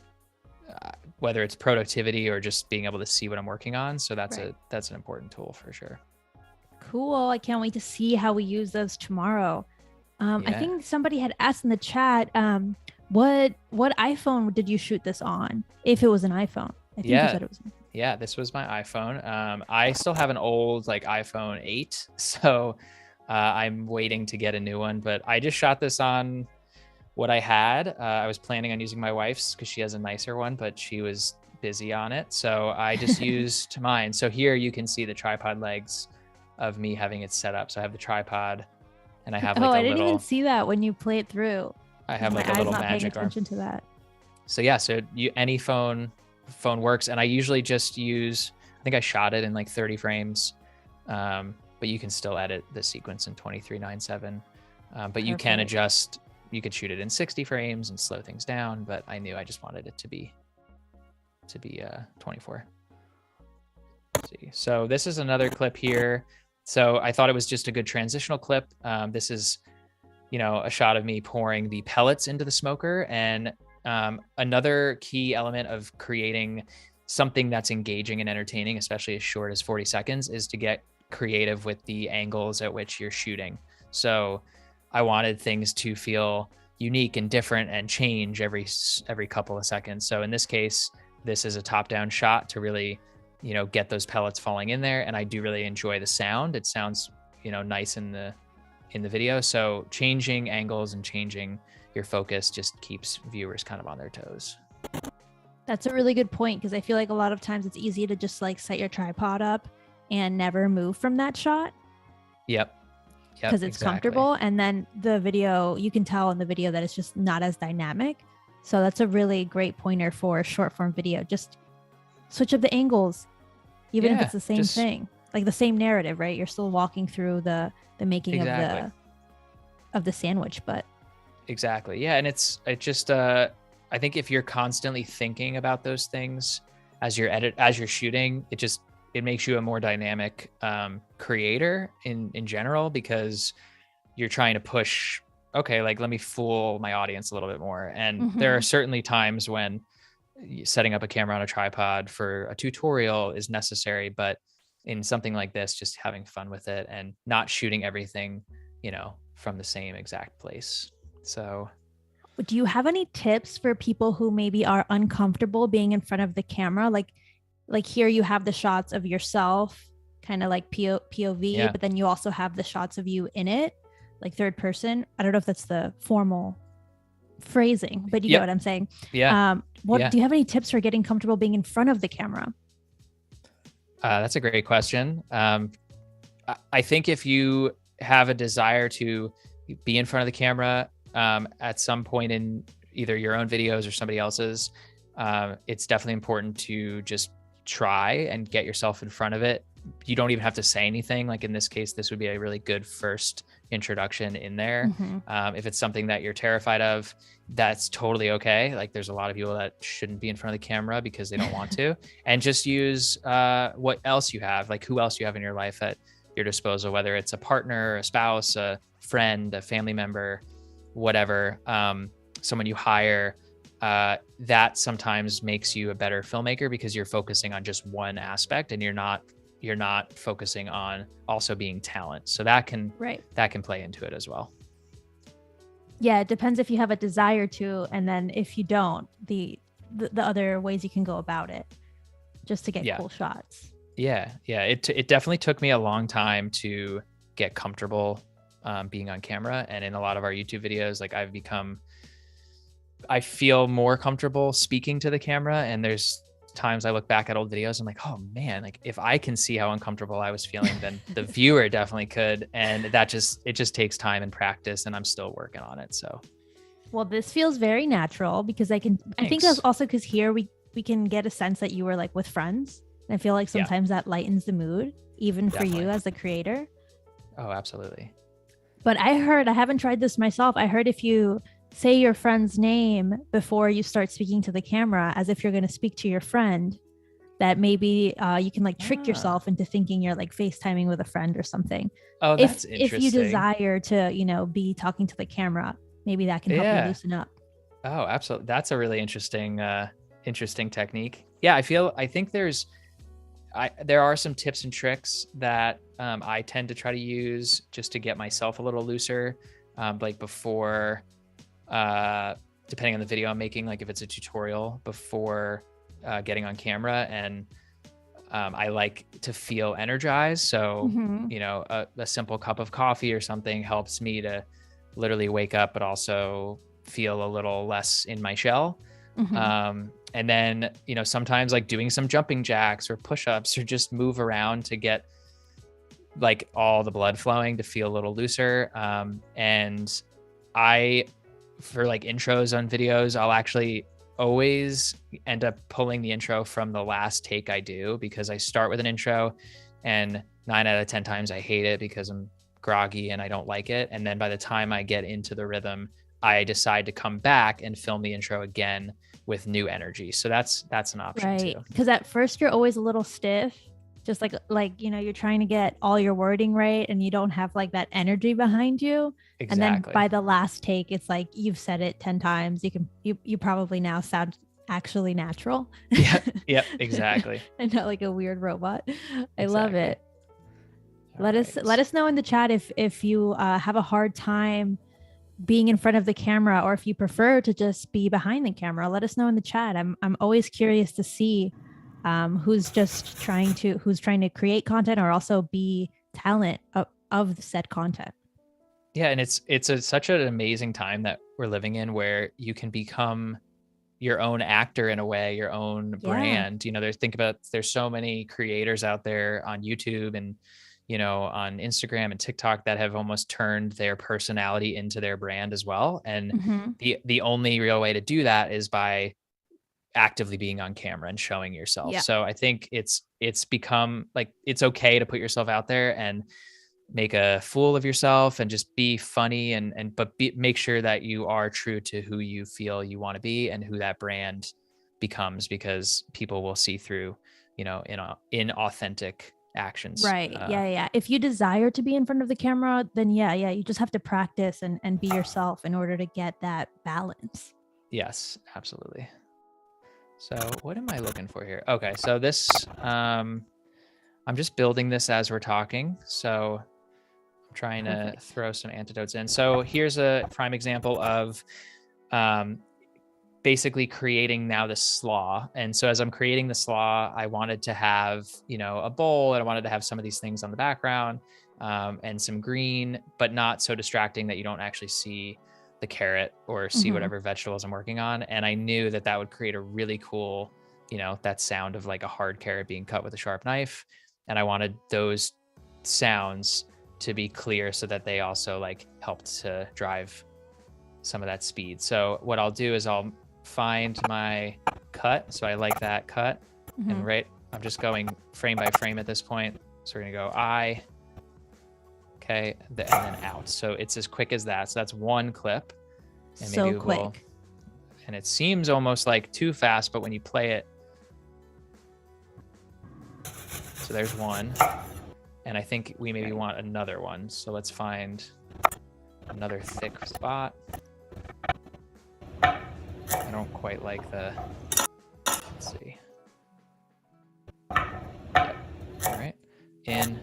whether it's productivity or just being able to see what I'm working on. So that's an important tool for sure. Cool. I can't wait to see how we use those tomorrow. I think somebody had asked in the chat, what iPhone did you shoot this on? If it was an iPhone. I think you said it was. Yeah, this was my iPhone. I still have an old like iPhone 8, so I'm waiting to get a new one, but I just shot this on what I had. I was planning on using my wife's because she has a nicer one, but she was busy on it. So I just used mine. So here you can see the tripod legs of me having it set up. So I have the tripod, and I have like I didn't even see that when you play it through. I have like a little magic arm. Attention to that. So yeah, so any phone works, and I usually just use, I think I shot it in like 30 frames, but you can still edit the sequence in 23:9:7. But you can adjust. You could shoot it in 60 frames and slow things down, but I knew I just wanted it to be 24. Let's see. So this is another clip here. So I thought it was just a good transitional clip. This is, a shot of me pouring the pellets into the smoker. And another key element of creating something that's engaging and entertaining, especially as short as 40 seconds, is to get creative with the angles at which you're shooting. So I wanted things to feel unique and different and change every couple of seconds. So in this case, this is a top-down shot to really, get those pellets falling in there. And I do really enjoy the sound. It sounds, nice in the video. So changing angles and changing your focus just keeps viewers kind of on their toes. That's a really good point, because I feel like a lot of times it's easy to just like set your tripod up and never move from that shot. Yep. Because it's comfortable. And then the video, you can tell in the video that it's just not as dynamic. So that's a really great pointer for short form video. Just switch up the angles, even if it's the same thing, like the same narrative, right? You're still walking through the making of the sandwich, but exactly. Yeah. And it just, I think if you're constantly thinking about those things as you're shooting, it makes you a more dynamic creator in general, because you're trying to push, okay, like let me fool my audience a little bit more. And there are certainly times when setting up a camera on a tripod for a tutorial is necessary, but in something like this, just having fun with it and not shooting everything, from the same exact place. So do you have any tips for people who maybe are uncomfortable being in front of the camera? Like here you have the shots of yourself, kind of like POV, but then you also have the shots of you in it, like third person. I don't know if that's the formal phrasing, but you get what I'm saying. Yeah. Do you have any tips for getting comfortable being in front of the camera? That's a great question. I think if you have a desire to be in front of the camera at some point in either your own videos or somebody else's, it's definitely important to just try and get yourself in front of it. You don't even have to say anything. Like in this case, this would be a really good first introduction in there. If it's something that you're terrified of, that's totally okay. Like there's a lot of people that shouldn't be in front of the camera because they don't want to, and just use what else you have, like who else you have in your life at your disposal, whether it's a partner, a spouse, a friend, a family member, whatever, someone you hire. That sometimes makes you a better filmmaker because you're focusing on just one aspect and you're not focusing on also being talent. So that can play into it as well. Yeah, it depends if you have a desire to, and then if you don't, the other ways you can go about it just to get cool shots. Yeah. It definitely took me a long time to get comfortable being on camera. And in a lot of our YouTube videos, like I feel more comfortable speaking to the camera. And there's times I look back at old videos, I'm like, oh man, like if I can see how uncomfortable I was feeling, then the viewer definitely could. And it just takes time and practice, and I'm still working on it. So, well, this feels very natural because I think that's also because here we can get a sense that you were like with friends. And I feel like sometimes that lightens the mood, even for you as the creator. Oh, absolutely. But I haven't tried this myself. I heard if you say your friend's name before you start speaking to the camera, as if you're going to speak to your friend, that maybe you can like trick yourself into thinking you're like FaceTiming with a friend or something. Oh, that's interesting. If you desire to, be talking to the camera, maybe that can help you loosen up. Oh, absolutely. That's a really interesting technique. Yeah, I think there are some tips and tricks that I tend to try to use just to get myself a little looser, like before, depending on the video I'm making, like if it's a tutorial, before getting on camera. And I like to feel energized. So, a simple cup of coffee or something helps me to literally wake up, but also feel a little less in my shell. And then, sometimes like doing some jumping jacks or push-ups or just move around to get like all the blood flowing to feel a little looser. And for like intros on videos, I'll actually always end up pulling the intro from the last take I do, because I start with an intro and 9 out of 10 times I hate it because I'm groggy and I don't like it. And then by the time I get into the rhythm, I decide to come back and film the intro again with new energy. So that's an option too. Because at first you're always a little stiff, just like you're trying to get all your wording right and you don't have like that energy behind you. Exactly. And then by the last take, it's like you've said it 10 times. You probably now sound actually natural. Yeah, exactly. And not like a weird robot. I love it. Let us know in the chat if you have a hard time being in front of the camera, or if you prefer to just be behind the camera. Let us know in the chat. I'm always curious to see who's trying to create content or also be talent of the said content. Yeah, and it's such an amazing time that we're living in, where you can become your own actor in a way, your own brand. There's so many creators out there on YouTube and on Instagram and TikTok that have almost turned their personality into their brand as well. And the only real way to do that is by actively being on camera and showing yourself. Yeah. So I think it's become like, it's okay to put yourself out there and make a fool of yourself and just be funny but make sure that you are true to who you feel you want to be and who that brand becomes, because people will see through, in authentic actions. Right. Yeah. If you desire to be in front of the camera, then you just have to practice and be yourself in order to get that balance. Yes, absolutely. So what am I looking for here? Okay. So this, I'm just building this as we're talking. So I'm trying to throw some antidotes in. So here's a prime example of, basically creating now the slaw. And so as I'm creating the slaw, I wanted to have, a bowl, and I wanted to have some of these things on the background, and some green, but not so distracting that you don't actually see the carrot or see whatever vegetables I'm working on. And I knew that would create a really cool, that sound of like a hard carrot being cut with a sharp knife. And I wanted those sounds to be clear so that they also like help to drive some of that speed. So what I'll do is I'll find my cut. So I like that cut. And I'm just going frame by frame at this point. So we're gonna go I, okay, and then out. So it's as quick as that. So that's one clip. And so quick. And it seems almost like too fast, but when you play it, so there's one. And I think we maybe want another one. So let's find another thick spot. I don't quite like the, let's see. Yep. All right, in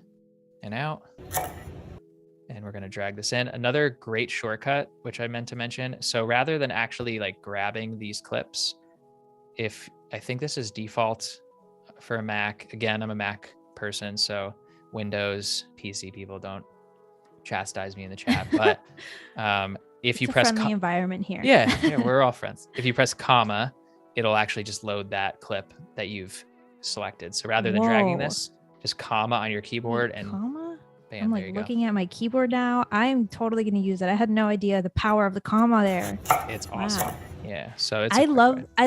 and out. And we're gonna drag this in. Another great shortcut, which I meant to mention. So rather than actually like grabbing these clips, if I think this is default for a Mac, again, I'm a Mac person, so Windows, PC people don't chastise me in the chat, but if you press friendly environment here. Yeah, we're all friends. If you press comma, it'll actually just load that clip that you've selected. So rather than dragging this, just comma on your keyboard and comma? Bam, I'm like looking at my keyboard now. I'm totally going to use it. I had no idea the power of the comma there. It's awesome. Wow. Yeah. So it's I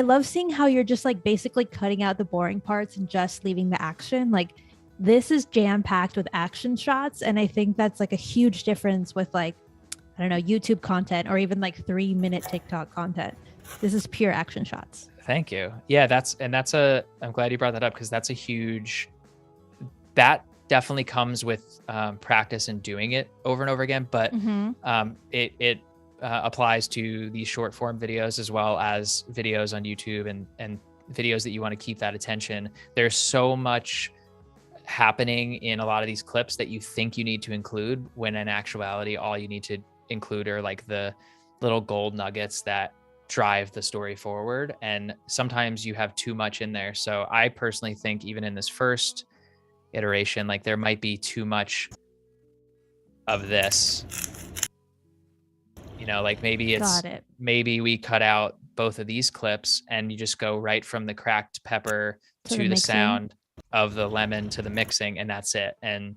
love seeing how you're just like basically cutting out the boring parts and just leaving the action. Like this is jam packed with action shots. And I think that's like a huge difference with like, I don't know, YouTube content or even like 3-minute TikTok content. This is pure action shots. Thank you. Yeah, I'm glad you brought that up because that's a huge, that definitely comes with practice and doing it over and over again, but it applies to these short form videos as well as videos on YouTube and videos that you want to keep that attention. There's so much happening in a lot of these clips that you think you need to include when in actuality, all you need to include are like the little gold nuggets that drive the story forward. And sometimes you have too much in there. So I personally think even in this first iteration, like there might be too much of this, you know, like maybe we cut out both of these clips and you just go right from the cracked pepper to the sound of the lemon to the mixing, and that's it. And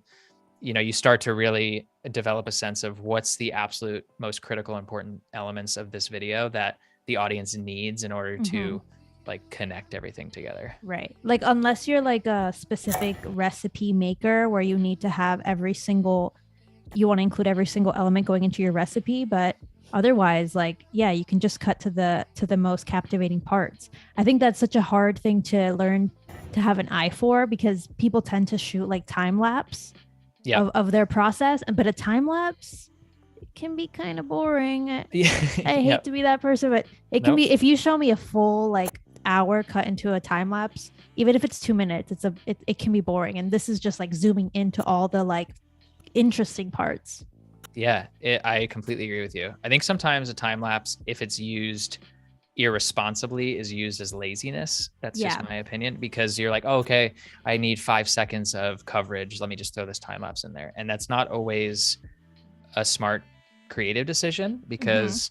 you know, you start to really develop a sense of what's the absolute most critical important elements of this video that the audience needs in order to like connect everything together. Right. Like unless you're like a specific recipe maker where you need to have you want to include every single element going into your recipe, but otherwise, like, yeah, you can just cut to the most captivating parts. I think that's such a hard thing to learn to have an eye for because people tend to shoot like time lapse of their process, but a time lapse can be kind of boring. I hate to be that person, but it can be. If you show me a full like hour cut into a time lapse, even if it's 2 minutes, it can be boring. And this is just like zooming into all the like interesting parts. Yeah, I completely agree with you. I think sometimes a time lapse, if it's used irresponsibly, is used as laziness. That's just my opinion, because you're like, oh, okay, I need 5 seconds of coverage. Let me just throw this time lapse in there. And that's not always a smart creative decision because,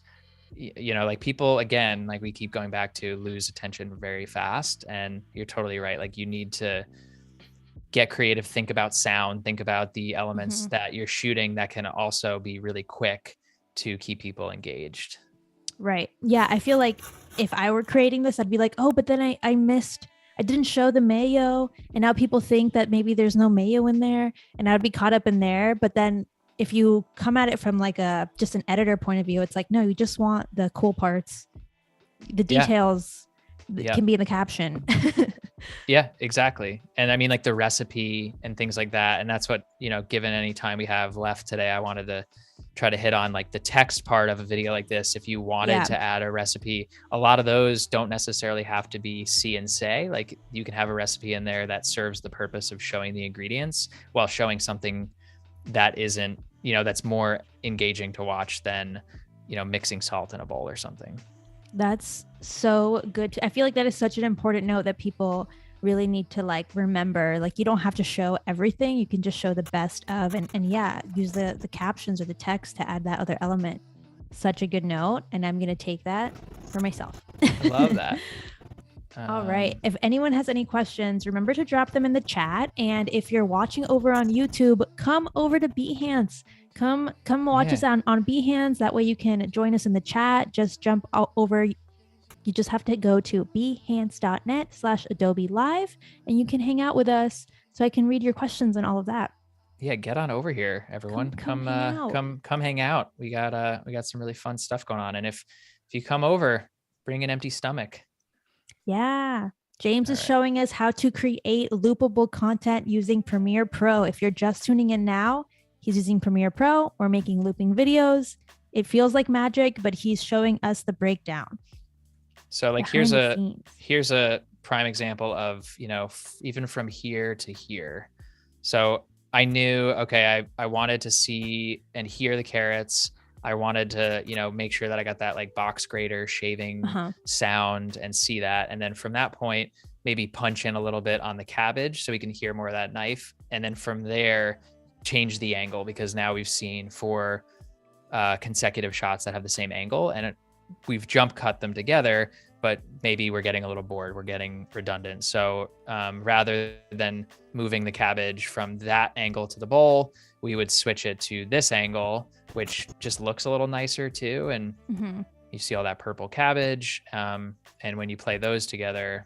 you know, like people, again, like we keep going back to lose attention very fast. And you're totally right. Like you need to get creative, think about sound, think about the elements that you're shooting that can also be really quick to keep people engaged. Right. Yeah. I feel like if I were creating this, I'd be like, oh, but then I didn't show the mayo. And now people think that maybe there's no mayo in there and I would be caught up in there. But then if you come at it from like just an editor point of view, it's like, no, you just want the cool parts. The details can be in the caption. Yeah, exactly. And I mean, like the recipe and things like that. And that's what, you know, given any time we have left today, I wanted to try to hit on like the text part of a video like this. If you wanted to add a recipe, a lot of those don't necessarily have to be see and say. Like you can have a recipe in there that serves the purpose of showing the ingredients while showing something that isn't, you know, that's more engaging to watch than, you know, mixing salt in a bowl or something. That's so good. I feel like that is such an important note that people really need to like remember. Like you don't have to show everything. You can just show the best of and use the captions or the text to add that other element. Such a good note. And I'm going to take that for myself. I love that. All right. If anyone has any questions, remember to drop them in the chat. And if you're watching over on YouTube, come over to Behance. Come watch us on Behance. That way you can join us in the chat. Just jump over. You just have to go to behance.net/Adobe Live and you can hang out with us so I can read your questions and all of that. Yeah, get on over here, everyone. Come hang out. We got some really fun stuff going on. And if you come over, bring an empty stomach. Yeah. James is showing us how to create loopable content using Premiere Pro. If you're just tuning in now, he's using Premiere Pro. We're making looping videos. It feels like magic, but he's showing us the breakdown. So like here's a prime example of, even from here to here. So I knew, okay, I wanted to see and hear the carrots. I wanted to, make sure that I got that like box grater shaving sound and see that. And then from that point, maybe punch in a little bit on the cabbage so we can hear more of that knife. And then from there, change the angle, because now we've seen 4 consecutive shots that have the same angle, and we've jump cut them together, but maybe we're getting a little bored, we're getting redundant. So rather than moving the cabbage from that angle to the bowl, we would switch it to this angle, which just looks a little nicer too. And you see all that purple cabbage. And when you play those together,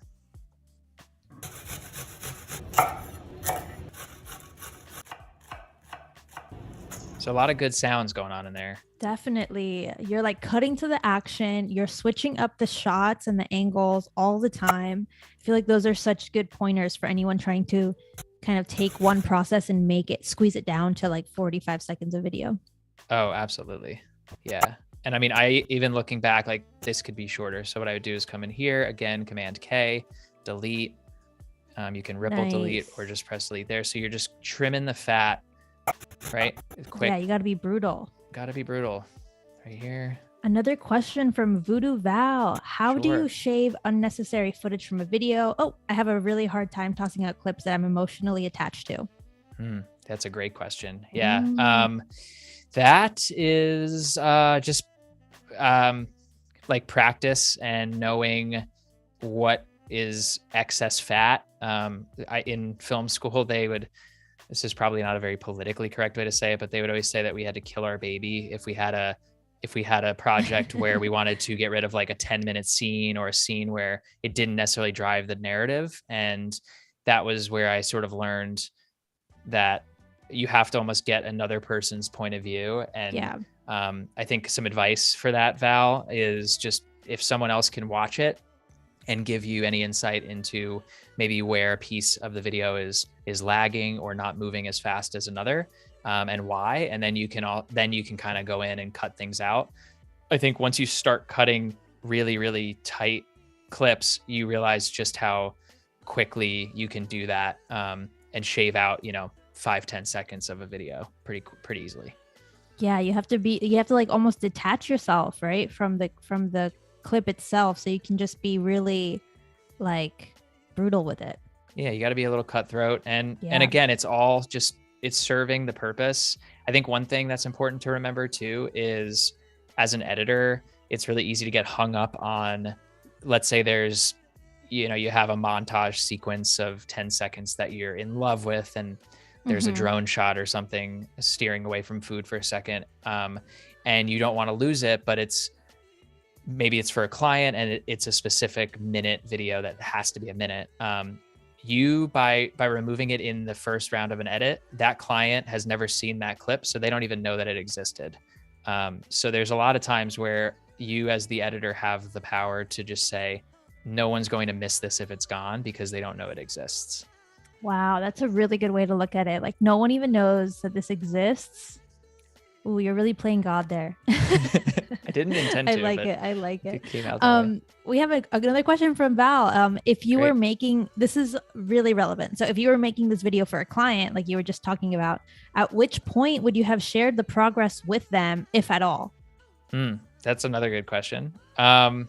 so a lot of good sounds going on in there. Definitely. You're like cutting to the action. You're switching up the shots and the angles all the time. I feel like those are such good pointers for anyone trying to kind of take one process and squeeze it down to like 45 seconds of video. Oh, absolutely. Yeah. And I mean, even looking back, like this could be shorter. So what I would do is come in here again, Command K, delete. You can ripple delete or just press delete there. So you're just trimming the fat, right? Quick. Yeah, you got to be brutal. Got to be brutal. Right here. Another question from Voodoo Val. How do you shave unnecessary footage from a video? Oh, I have a really hard time tossing out clips that I'm emotionally attached to. That's a great question. Yeah. That is just like practice and knowing what is excess fat. In film school, this is probably not a very politically correct way to say it, but they would always say that we had to kill our baby if we had a project where we wanted to get rid of like a 10-minute scene or a scene where it didn't necessarily drive the narrative. And that was where I sort of learned that you have to almost get another person's point of view. And I think some advice for that, Val, is just if someone else can watch it and give you any insight into maybe where a piece of the video is lagging or not moving as fast as another, and why, and then you can kind of go in and cut things out. I think once you start cutting really, really tight clips, you realize just how quickly you can do that, and shave out 5-10 seconds of a video pretty easily. Yeah, you have to like almost detach yourself, right, from the clip itself, so you can just be really like brutal with it. Yeah, you got to be a little cutthroat, and again, it's serving the purpose. I think one thing that's important to remember too is, as an editor, it's really easy to get hung up on, let's say there's you have a montage sequence of 10 seconds that you're in love with, and there's a drone shot or something steering away from food for a second, and you don't want to lose it, but maybe it's for a client and it's a specific minute video that has to be a minute. You by removing it in the first round of an edit, that client has never seen that clip, so they don't even know that it existed. So there's a lot of times where you as the editor have the power to just say, no one's going to miss this if it's gone, because they don't know it exists. Wow, that's a really good way to look at it. Like, no one even knows that this exists. Ooh, you're really playing God there. I didn't intend to. I like it. It came out that way. We have another question from Val. If you were making, this is really relevant. So if you were making this video for a client, like you were just talking about, at which point would you have shared the progress with them, if at all? That's another good question. That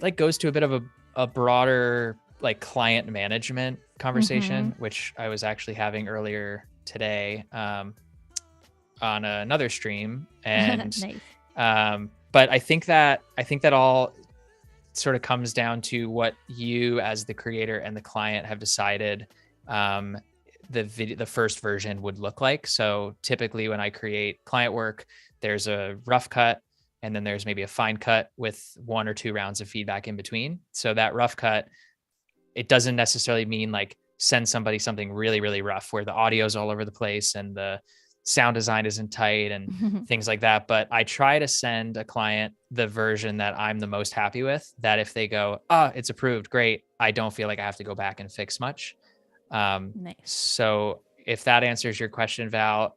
like goes to a bit of a broader like client management conversation, which I was actually having earlier today on another stream. And Nice. but I think that all sort of comes down to what you as the creator and the client have decided the first version would look like. So typically when I create client work, there's a rough cut, and then there's maybe a fine cut with 1 or 2 rounds of feedback in between. So that rough cut, it doesn't necessarily mean like send somebody something really, really rough where the audio is all over the place and the sound design isn't tight and things like that. But I try to send a client the version that I'm the most happy with, that if they go, it's approved, great, I don't feel like I have to go back and fix much. Nice. So if that answers your question, Val,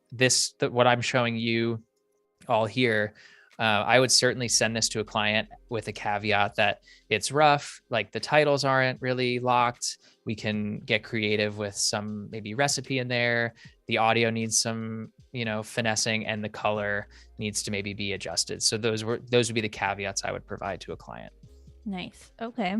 what I'm showing you all here, I would certainly send this to a client with a caveat that it's rough, like the titles aren't really locked. We can get creative with some maybe recipe in there. The audio needs some, finessing, and the color needs to maybe be adjusted. So those would be the caveats I would provide to a client. Nice. Okay.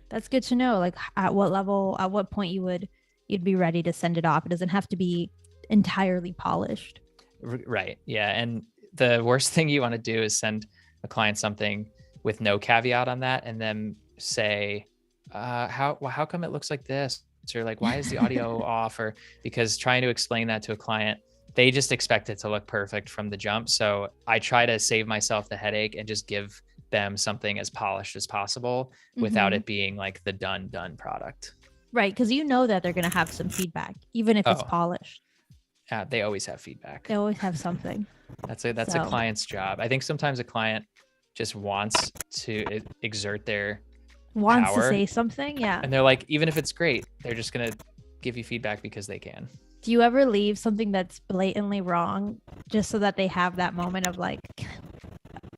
That's good to know. Like at what point you'd be ready to send it off. It doesn't have to be entirely polished. Right. Yeah. And the worst thing you want to do is send a client something with no caveat on that and then say, how come it looks like this? Or like, why is the audio off? Or because trying to explain that to a client, they just expect it to look perfect from the jump. So I try to save myself the headache and just give them something as polished as possible without it being like the done product. Right. Because that they're going to have some feedback, even if it's polished. Yeah, they always have feedback. They always have something. That's a client's job. I think sometimes a client just wants to exert their wants power, to say something. Yeah. And they're like, even if it's great, they're just going to give you feedback because they can. Do you ever leave something that's blatantly wrong just so that they have that moment of like,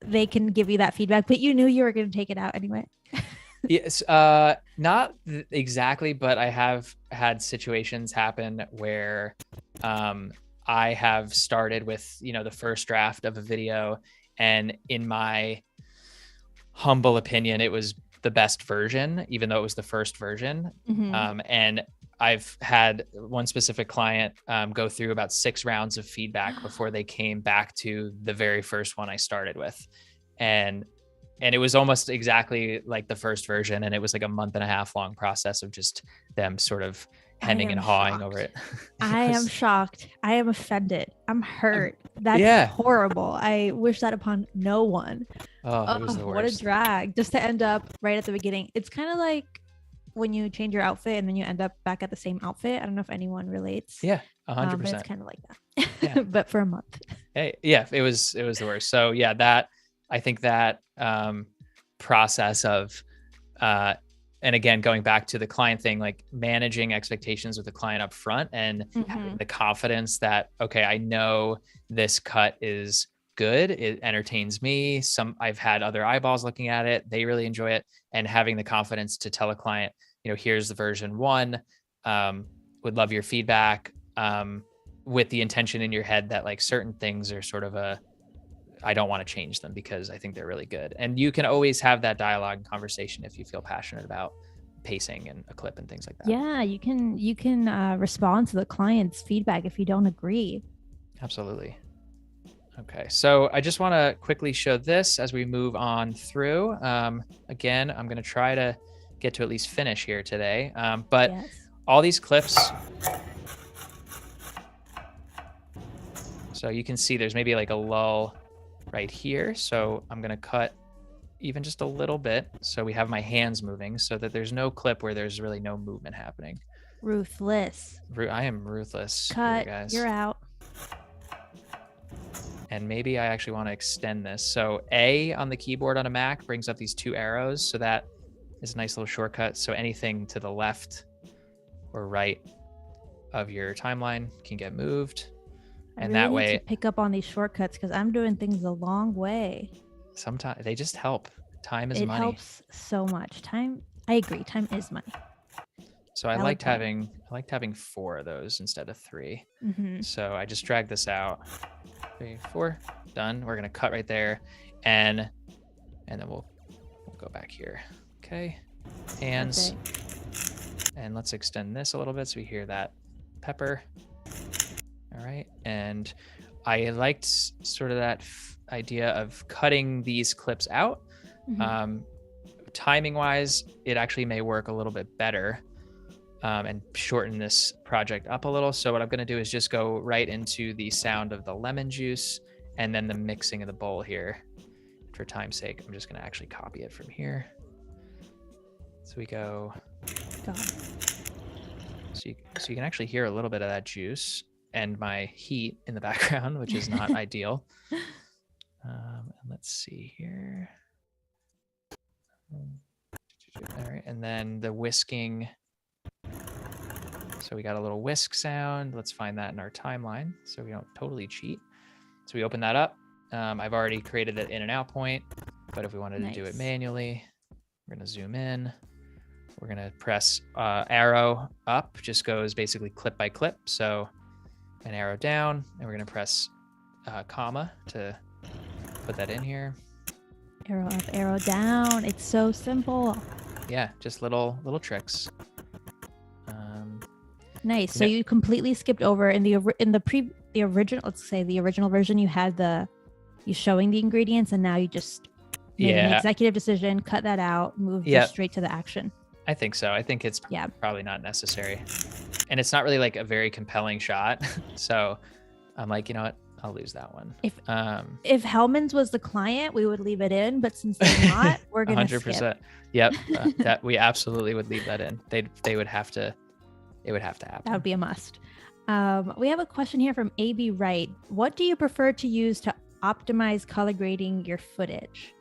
they can give you that feedback, but you knew you were going to take it out anyway? Yes. Not exactly, but I have had situations happen where I have started with, the first draft of a video, and in my humble opinion, it was the best version, even though it was the first version. And I've had one specific client go through about 6 rounds of feedback before they came back to the very first one I started with. And it was almost exactly like the first version. And it was like a 1.5 month long process of just them sort of hemming and hawing over it. I am shocked. I am offended. I'm hurt. That's horrible. I wish that upon no one. Oh, it was the worst. What a drag. Just to end up right at the beginning. It's kind of like when you change your outfit and then you end up back at the same outfit. I don't know if anyone relates. Yeah, 100%. But it's kind of like that, but for a month. Hey, yeah, it was the worst. So yeah, I think that process of, and again, going back to the client thing, like managing expectations with the client up front and having the confidence that, okay, I know this cut is good. It entertains me. I've had other eyeballs looking at it. They really enjoy it. And having the confidence to tell a client, here's the version 1, would love your feedback, with the intention in your head that like certain things are sort of I don't want to change them because I think they're really good. And you can always have that dialogue and conversation if you feel passionate about pacing and a clip and things like that. Yeah, you can respond to the client's feedback if you don't agree. Absolutely. Okay, so I just want to quickly show this as we move on through. Again, I'm going to try to get to at least finish here today. But all these clips, so you can see there's maybe like a lull right here. So I'm going to cut even just a little bit so we have my hands moving so that there's no clip where there's really no movement happening. Ruthless. I am ruthless. Cut, here, guys. You're out. And maybe I actually want to extend this. So A on the keyboard on a Mac brings up these 2 arrows. So that is a nice little shortcut. So anything to the left or right of your timeline can get moved. And that way, to pick up on these shortcuts because I'm doing things the long way. Sometimes they just help. Time is money. It helps so much. Time. I agree. Time is money. So I liked having 4 of those instead of 3. So I just dragged this out. 3, 4, done. We're gonna cut right there, and then we'll go back here. Okay, hands, and let's extend this a little bit so we hear that pepper. All right, and I liked sort of that idea of cutting these clips out. timing wise, it actually may work a little bit better and shorten this project up a little. So what I'm gonna do is just go right into the sound of the lemon juice and then the mixing of the bowl here. For time's sake, I'm just gonna actually copy it from here. So we go. So you can actually hear a little bit of that juice and my heat in the background, which is not ideal. And let's see here. All right, and then the whisking. So we got a little whisk sound. Let's find that in our timeline so we don't totally cheat. So we open that up. I've already created an in and out point, but if we wanted to do it manually, we're gonna zoom in. We're gonna press arrow up, just goes basically clip by clip. So an arrow down, and we're gonna press comma to put that in here. Arrow up, arrow down. It's so simple. Yeah, just little tricks. Nice. So you completely skipped over in the original. Let's say the original version. You had you showing the ingredients, and now you just made an executive decision, cut that out, moved just straight to the action. I think so. I think it's probably not necessary, and it's not really like a very compelling shot. So I'm like, you know what? I'll lose that one. If Hellman's was the client, we would leave it in, but since they're not, we're gonna 100%. Skip. Yep, that we absolutely would leave that in. They would have to. It would have to happen. That would be a must. We have a question here from AB Wright. What do you prefer to use to optimize color grading your footage?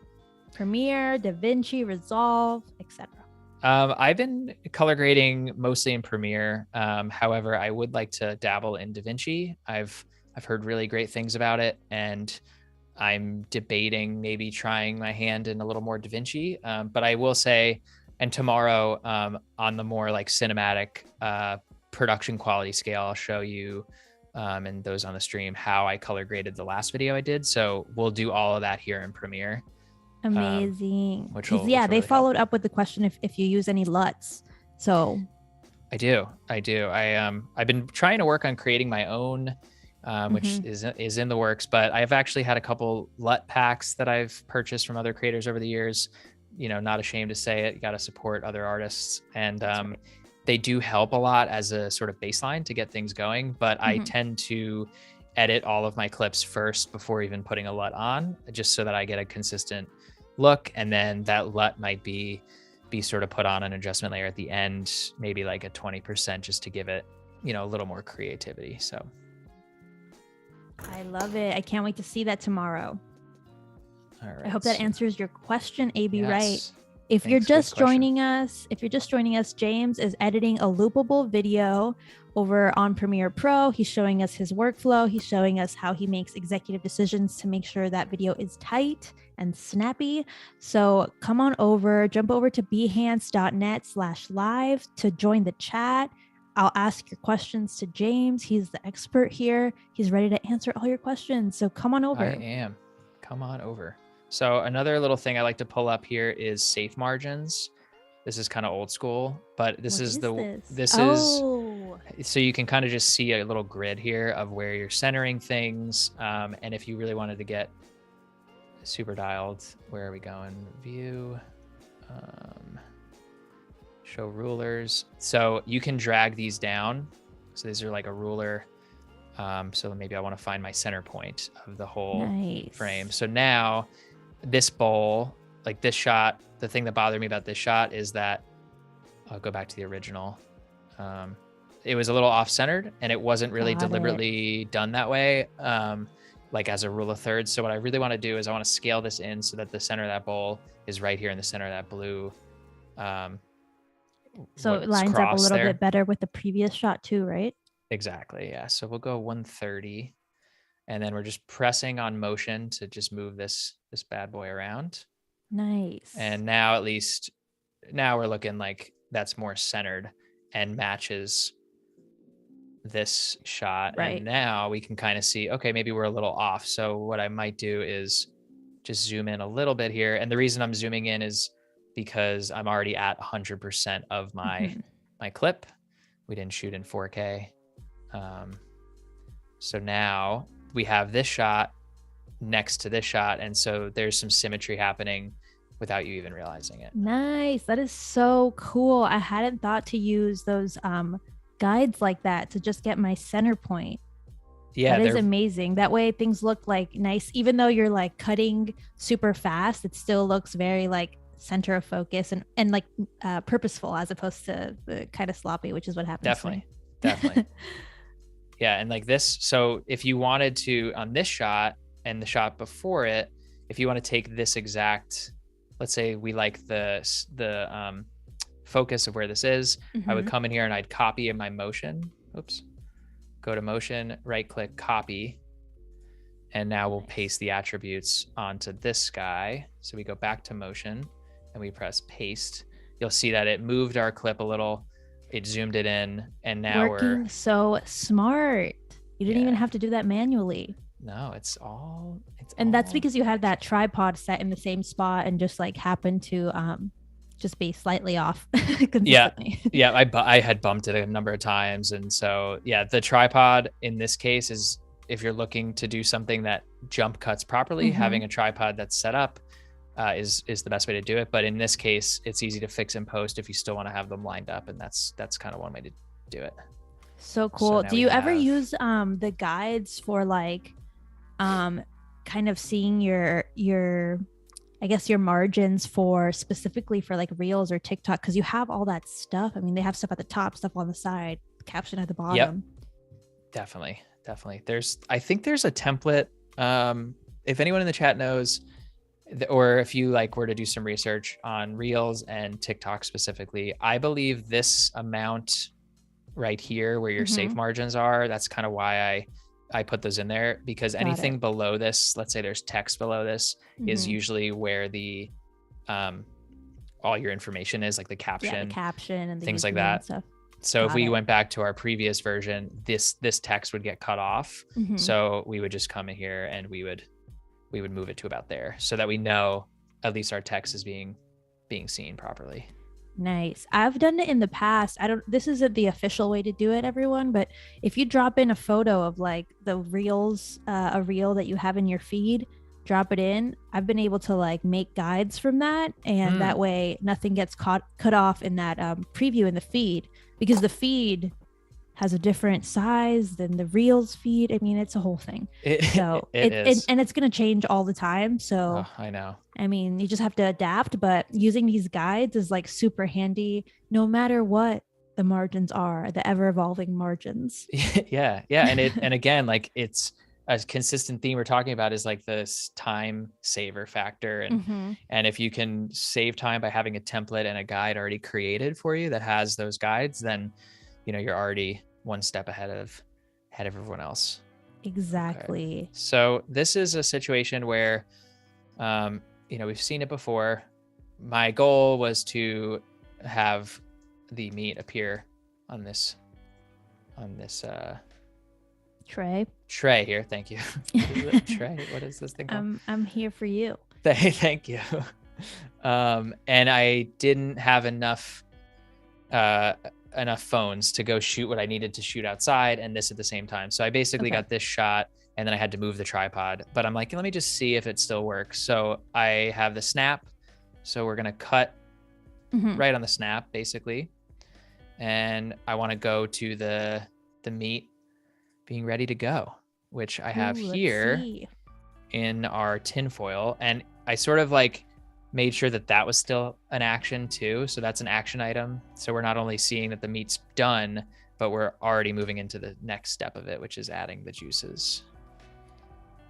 Premiere, DaVinci, Resolve, etc. I've been color grading mostly in Premiere. However, I would like to dabble in DaVinci. I've heard really great things about it, and I'm debating maybe trying my hand in a little more DaVinci. But I will say, and tomorrow on the more like cinematic production quality scale, I'll show you and those on the stream how I color graded the last video I did. So we'll do all of that here in Premiere. Amazing. They followed up with the question if you use any LUTs. So I do. I've been trying to work on creating my own, which is in the works, but I've actually had a couple LUT packs that I've purchased from other creators over the years. You know, not ashamed to say it. You got to support other artists, and they do help a lot as a sort of baseline to get things going. But I tend to edit all of my clips first before even putting a LUT on, just so that I get a consistent look. And then that LUT might be sort of put on an adjustment layer at the end, maybe like a 20%, just to give it, you know, a little more creativity. So I love it. I can't wait to see that tomorrow. All right, I hope that answers your question, AB Wright. If you're just joining us, James is editing a loopable video over on Premiere Pro. He's showing us his workflow. He's showing us how he makes executive decisions to make sure that video is tight and snappy. So come on over, jump over to behance.net/live to join the chat. I'll ask your questions to James. He's the expert here. He's ready to answer all your questions. So come on over. I am. Come on over. So another little thing I like to pull up here is safe margins. This is kind of old school, but this is so you can kind of just see a little grid here of where you're centering things. And if you really wanted to get super dialed, where are we going? View, show rulers. So you can drag these down. So these are like a ruler. So maybe I want to find my center point of the whole frame. So now this bowl, like this shot, the thing that bothered me about this shot is that I'll go back to the original. It was a little off-centered, and it wasn't really deliberately done that way, like as a rule of thirds. So what I really want to do is I want to scale this in so that the center of that bowl is right here in the center of that blue. So it lines up a little bit better with the previous shot too, right? Exactly. Yeah. So we'll go 130, and then we're just pressing on motion to just move this bad boy around. Nice. And now at least we're looking like that's more centered and matches this shot. Right. And now we can kind of see, okay, maybe we're a little off. So what I might do is just zoom in a little bit here. And the reason I'm zooming in is because I'm already at 100% of my clip. We didn't shoot in 4K. So now we have this shot next to this shot, and so there's some symmetry happening without you even realizing it. Nice. That is so cool. I hadn't thought to use those guides like that to just get my center point. Yeah, That is they're amazing. That way things look like nice. Even though you're like cutting super fast, it still looks very like center of focus and like purposeful, as opposed to the kind of sloppy, which is what happens. definitely. Yeah, and like this, so if you wanted to, on this shot and the shot before it, if you want to take this exact, let's say we like the focus of where this is, I would come in here and I'd copy in my motion. Oops. Go to motion, right click, copy. And now we'll paste the attributes onto this guy. So we go back to motion and we press paste. You'll see that it moved our clip a little. It zoomed it in, and now Working so smart. You didn't even have to do that manually. No, it's that's because you had that tripod set in the same spot and just like happened to just be slightly off consistently. Yeah, I had bumped it a number of times, and so yeah, the tripod in this case is, if you're looking to do something that jump cuts properly, having a tripod that's set up is the best way to do it. But in this case, it's easy to fix in post if you still want to have them lined up, and that's kind of one way to do it. So cool. Do you ever use the guides for like kind of seeing your I guess your margins for specifically for like Reels or TikTok, because you have all that stuff? I mean, they have stuff at the top, stuff on the side, caption at the bottom. Yep. Definitely. I think there's a template. If anyone in the chat knows, or if you like were to do some research on Reels and TikTok specifically, I believe this amount right here where your safe margins are, that's kind of why I put those in there, because anything below this, let's say there's text below this, is usually where the all your information is, like the caption, and the things like that. So if we went back to our previous version, this text would get cut off. So we would just come in here and we would move it to about there, so that we know at least our text is being seen properly. Nice. I've done it in the past. This isn't the official way to do it, everyone, but if you drop in a photo of like the Reels, a Reel that you have in your feed, drop it in. I've been able to like make guides from that, and that way nothing gets cut off in that preview in the feed, because the feed has a different size than the Reels feed. I mean, it's a whole thing. And it's going to change all the time. So I know. I mean, you just have to adapt, but using these guides is like super handy, no matter what the margins are, the ever evolving margins. Yeah. And again, like, it's a consistent theme we're talking about is like this time saver factor. And if you can save time by having a template and a guide already created for you that has those guides, then, you're already one step ahead of everyone else. Exactly. Okay. So this is a situation where, we've seen it before. My goal was to have the meat appear on this tray here. Thank you. Tray. What is this thing called? I'm here for you. Thank you. And I didn't have enough phones to go shoot what I needed to shoot outside and this at the same time. So I basically got this shot, and then I had to move the tripod, but I'm like, let me just see if it still works. So I have the snap. So we're going to cut right on the snap basically. And I want to go to the meat being ready to go, which I have here in our tinfoil. And I sort of like made sure that was still an action too. So that's an action item. So we're not only seeing that the meat's done, but we're already moving into the next step of it, which is adding the juices.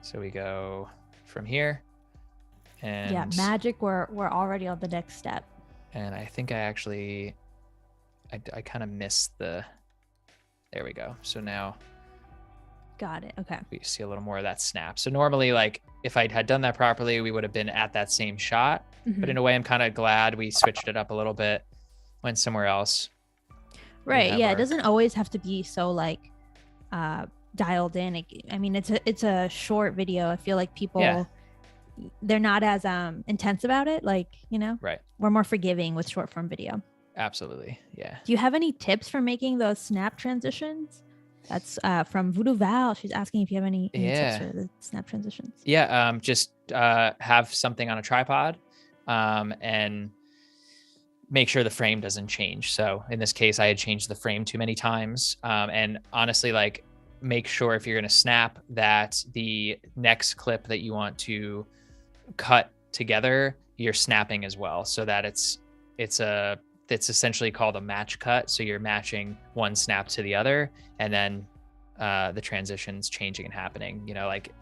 So we go from here, and magic. We're already on the next step. And I think I kind of missed there we go. So now got it. Okay. We see a little more of that snap. So normally, like, if I had done that properly, we would have been at that same shot. But in a way, I'm kind of glad we switched it up a little bit, went somewhere else. Right. Yeah. It doesn't always have to be so like dialed in. I mean, it's a short video. I feel like people, they're not as intense about it. Like, right. We're more forgiving with short form video. Absolutely. Yeah. Do you have any tips for making those snap transitions? That's from Voodoo Val. She's asking if you have any tips for the snap transitions. Yeah. Just have something on a tripod. and make sure the frame doesn't change. So in this case, I had changed the frame too many times. And honestly, like, make sure if you're going to snap that the next clip that you want to cut together, you're snapping as well, so that it's essentially called a match cut. So you're matching one snap to the other, and then the transitions changing and happening. You know, like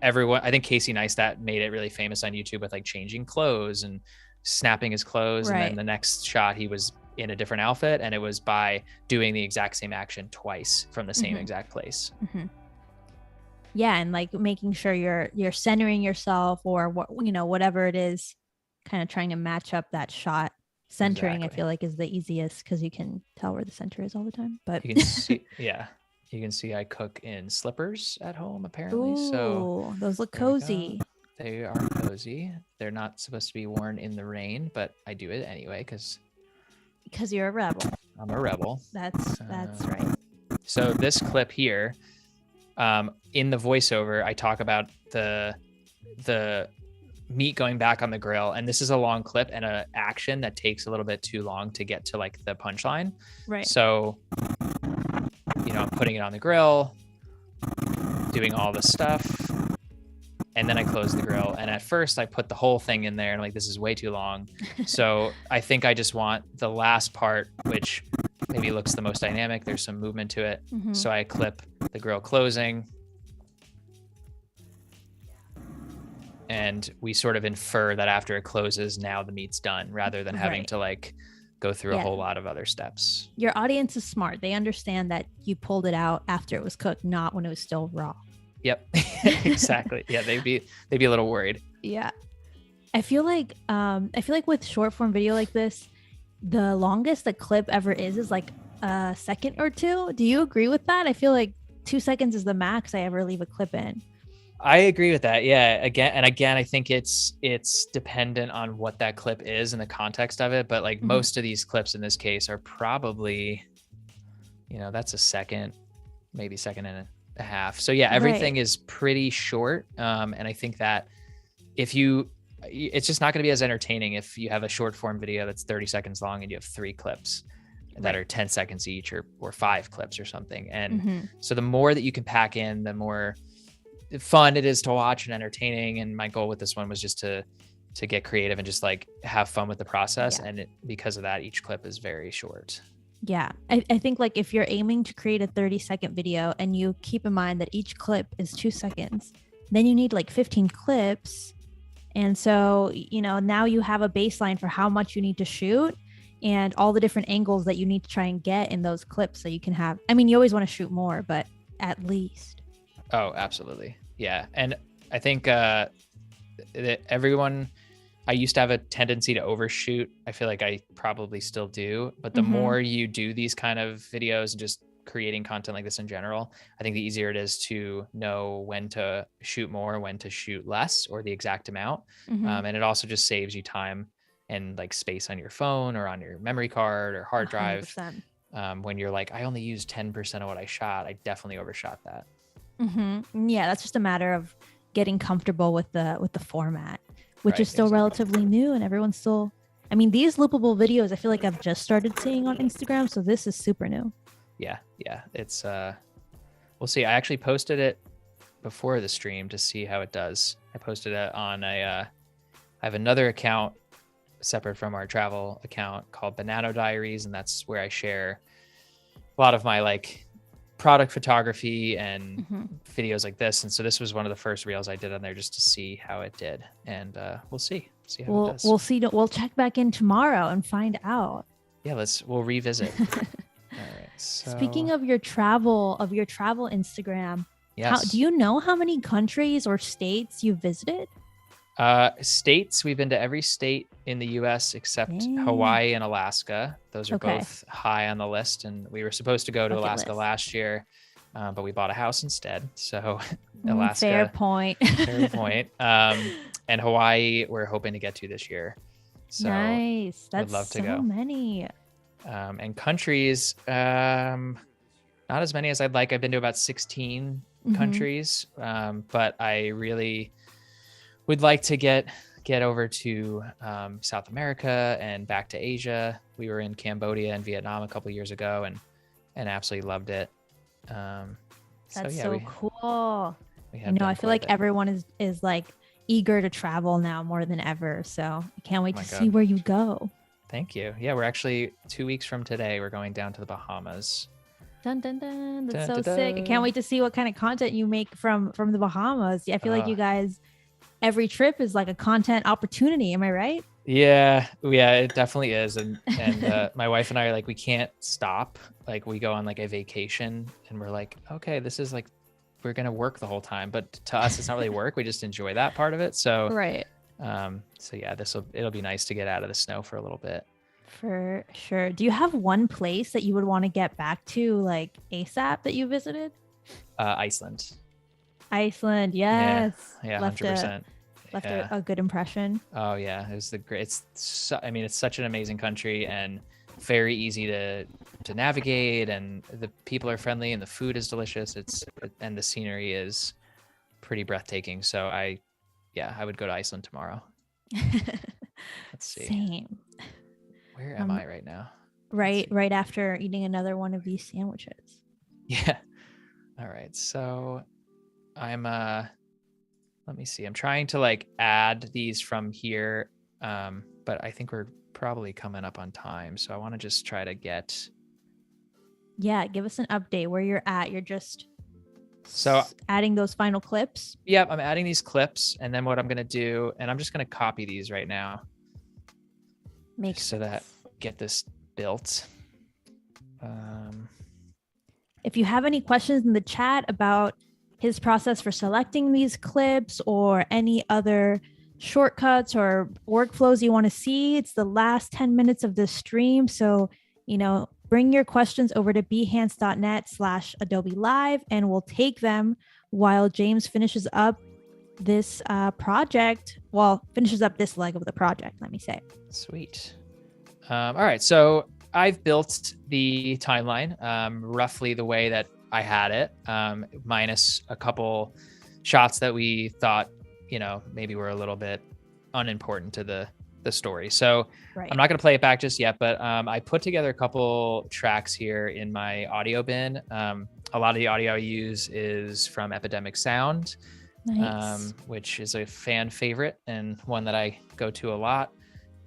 everyone, I think Casey Neistat made it really famous on YouTube with like changing clothes and snapping his clothes. Right. And then the next shot, he was in a different outfit, and it was by doing the exact same action twice from the same exact place. Yeah, and like making sure you're centering yourself, or what, you know, whatever it is, kind of trying to match up that shot. Centering, Exactly. I feel like, is the easiest because you can tell where the center is all the time. But you can see, yeah, you can see I cook in slippers at home apparently. Ooh, so those look cozy. They are cozy. They're not supposed to be worn in the rain, but I do it anyway because you're a rebel. I'm a rebel. That's right. So this clip here, in the voiceover, I talk about the meat going back on the grill, and this is a long clip and an action that takes a little bit too long to get to like the punchline. Right. So, you know, I'm putting it on the grill, doing all the stuff, and then I close the grill. And at first I put the whole thing in there and I'm like, this is way too long. So I think I just want the last part, which maybe looks the most dynamic. There's some movement to it. So I clip the grill closing, and we sort of infer that after it closes, now the meat's done, rather than having to like go through a whole lot of other steps. Your audience is smart. They understand that you pulled it out after it was cooked, not when it was still raw. Yep. Exactly. Yeah, they'd be a little worried. Yeah. I feel like with short form video like this, the longest the clip ever is like a second or two. Do you agree with that? I feel like 2 seconds is the max I ever leave a clip in. I agree with that. Yeah. Again, I think it's dependent on what that clip is and the context of it. But like most of these clips in this case are probably, you know, that's a second, maybe second and a half. So yeah, everything is pretty short. And I think that it's just not going to be as entertaining if you have a short form video that's 30 seconds long and you have 3 clips that are 10 seconds each, or 5 clips or something. And so the more that you can pack in, the more fun it is to watch and entertaining. And my goal with this one was just to get creative and just like have fun with the process. And because of that, each clip is very short. Yeah. I think like if you're aiming to create a 30-second video and you keep in mind that each clip is 2 seconds, then you need like 15 clips. And so, you know, now you have a baseline for how much you need to shoot and all the different angles that you need to try and get in those clips. So you can have, I mean, you always want to shoot more, but at least. Oh, absolutely. Yeah. And I think that everyone, I used to have a tendency to overshoot. I feel like I probably still do, but the more you do these kind of videos and just creating content like this in general, I think the easier it is to know when to shoot more, when to shoot less, or the exact amount. And it also just saves you time and like space on your phone or on your memory card or hard drive. When you're like, I only used 10% of what I shot, I definitely overshot that. Yeah, that's just a matter of getting comfortable with the format, which is still relatively new, and everyone's still, I mean, these loopable videos I feel like I've just started seeing on Instagram, so this is super new. Yeah, it's we'll see. I actually posted it before the stream to see how it does. I posted it on I have another account separate from our travel account called Bonnano Diaries, and that's where I share a lot of my like product photography and videos like this. And so this was one of the first reels I did on there just to see how it did. And we'll see how it does. We'll see. We'll check back in tomorrow and find out. Yeah, we'll revisit. All right. So, speaking of your travel Instagram, do you know how many countries or states you visited? States, we've been to every state in the US except Hawaii and Alaska. Those are both high on the list, and we were supposed to go to Alaska last year, but we bought a house instead. So Alaska, fair point. And Hawaii we're hoping to get to this year. So nice. That's would love to so go. Many. And countries, not as many as I'd like. I've been to about 16 countries, but I really would like to get get over to South America and back to Asia. We were in Cambodia and Vietnam a couple years ago and absolutely loved it. That's so cool. We I know. I feel like everyone is like eager to travel now more than ever. So I can't wait to see where you go. Thank you. Yeah, we're actually 2 weeks from today. We're going down to the Bahamas. Dun dun dun. That's so sick. I can't wait to see what kind of content you make from the Bahamas. I feel like you guys, every trip is like a content opportunity. Am I right? Yeah, it definitely is. And my wife and I are like, we can't stop. Like we go on like a vacation and we're like, okay, this is like, we're going to work the whole time, but to us, it's not really work. We just enjoy that part of it. So, right. So yeah, it'll be nice to get out of the snow for a little bit. For sure. Do you have one place that you would want to get back to like ASAP that you visited? Iceland. Iceland. Yes. Yeah. 100%. Left a good impression. Oh yeah. It was it's such an amazing country and very easy to navigate, and the people are friendly and the food is delicious. And the scenery is pretty breathtaking. So I would go to Iceland tomorrow. Let's see. Same. Where am I right now? Right after eating another one of these sandwiches. Yeah. All right. So I'm let me see. I'm trying to like add these from here. But I think we're probably coming up on time. So I want to just try to get. Yeah, give us an update where you're at. You're just so adding those final clips. Yep, I'm adding these clips, and then what I'm gonna do, and I'm just gonna copy these right now. So that get this built. If you have any questions in the chat about his process for selecting these clips or any other shortcuts or workflows you want to see, it's the last 10 minutes of this stream. So, bring your questions over to behance.net/Adobe Live, and we'll take them while James finishes up this project. Well, finishes up this leg of the project, let me say. Sweet. All right. So I've built the timeline roughly the way that I had it, minus a couple shots that we thought, maybe were a little bit unimportant to the story. So right. I'm not going to play it back just yet, but I put together a couple tracks here in my audio bin. A lot of the audio I use is from Epidemic Sound, nice. Which is a fan favorite and one that I go to a lot.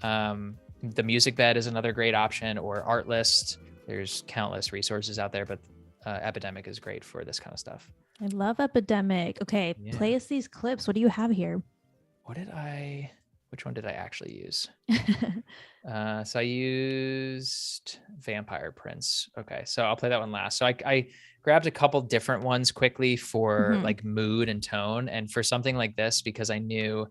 The Music Bed is another great option, or Artlist. There's countless resources out there, but Epidemic is great for this kind of stuff. I love Epidemic. Okay, play us these clips. What do you have here? Which one did I actually use? So I used Vampire Prince. Okay, so I'll play that one last. So I grabbed a couple different ones quickly for like mood and tone. And for something like this, because I knew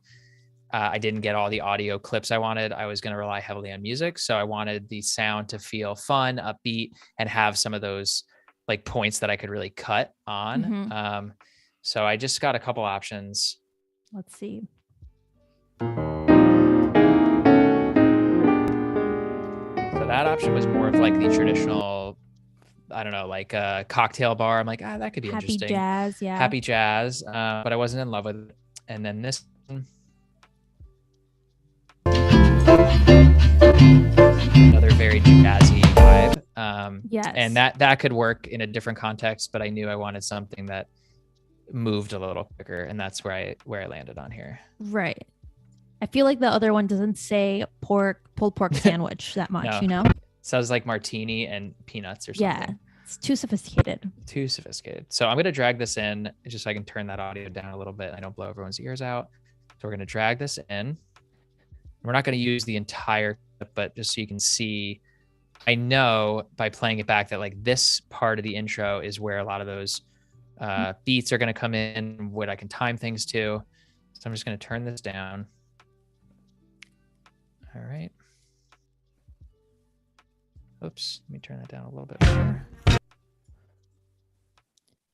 I didn't get all the audio clips I wanted, I was going to rely heavily on music. So I wanted the sound to feel fun, upbeat, and have some of those like points that I could really cut on. So I just got a couple options. Let's see. So that option was more of like the traditional, I don't know, like a cocktail bar. I'm like, that could be interesting. Happy jazz. But I wasn't in love with it. And then this one, another very jazzy vibe. Yes. And that could work in a different context, but I knew I wanted something that moved a little quicker, and that's where I landed on here. Right. I feel like the other one doesn't say pulled pork sandwich that much, No. Sounds like martini and peanuts or something. Yeah, it's too sophisticated. So I'm going to drag this in just so I can turn that audio down a little bit and I don't blow everyone's ears out. So we're going to drag this in. We're not going to use the entire clip, but just so you can see, I know by playing it back that like this part of the intro is where a lot of those beats are going to come in, what I can time things to. So I'm just going to turn this down. All right. Oops, let me turn that down a little bit more.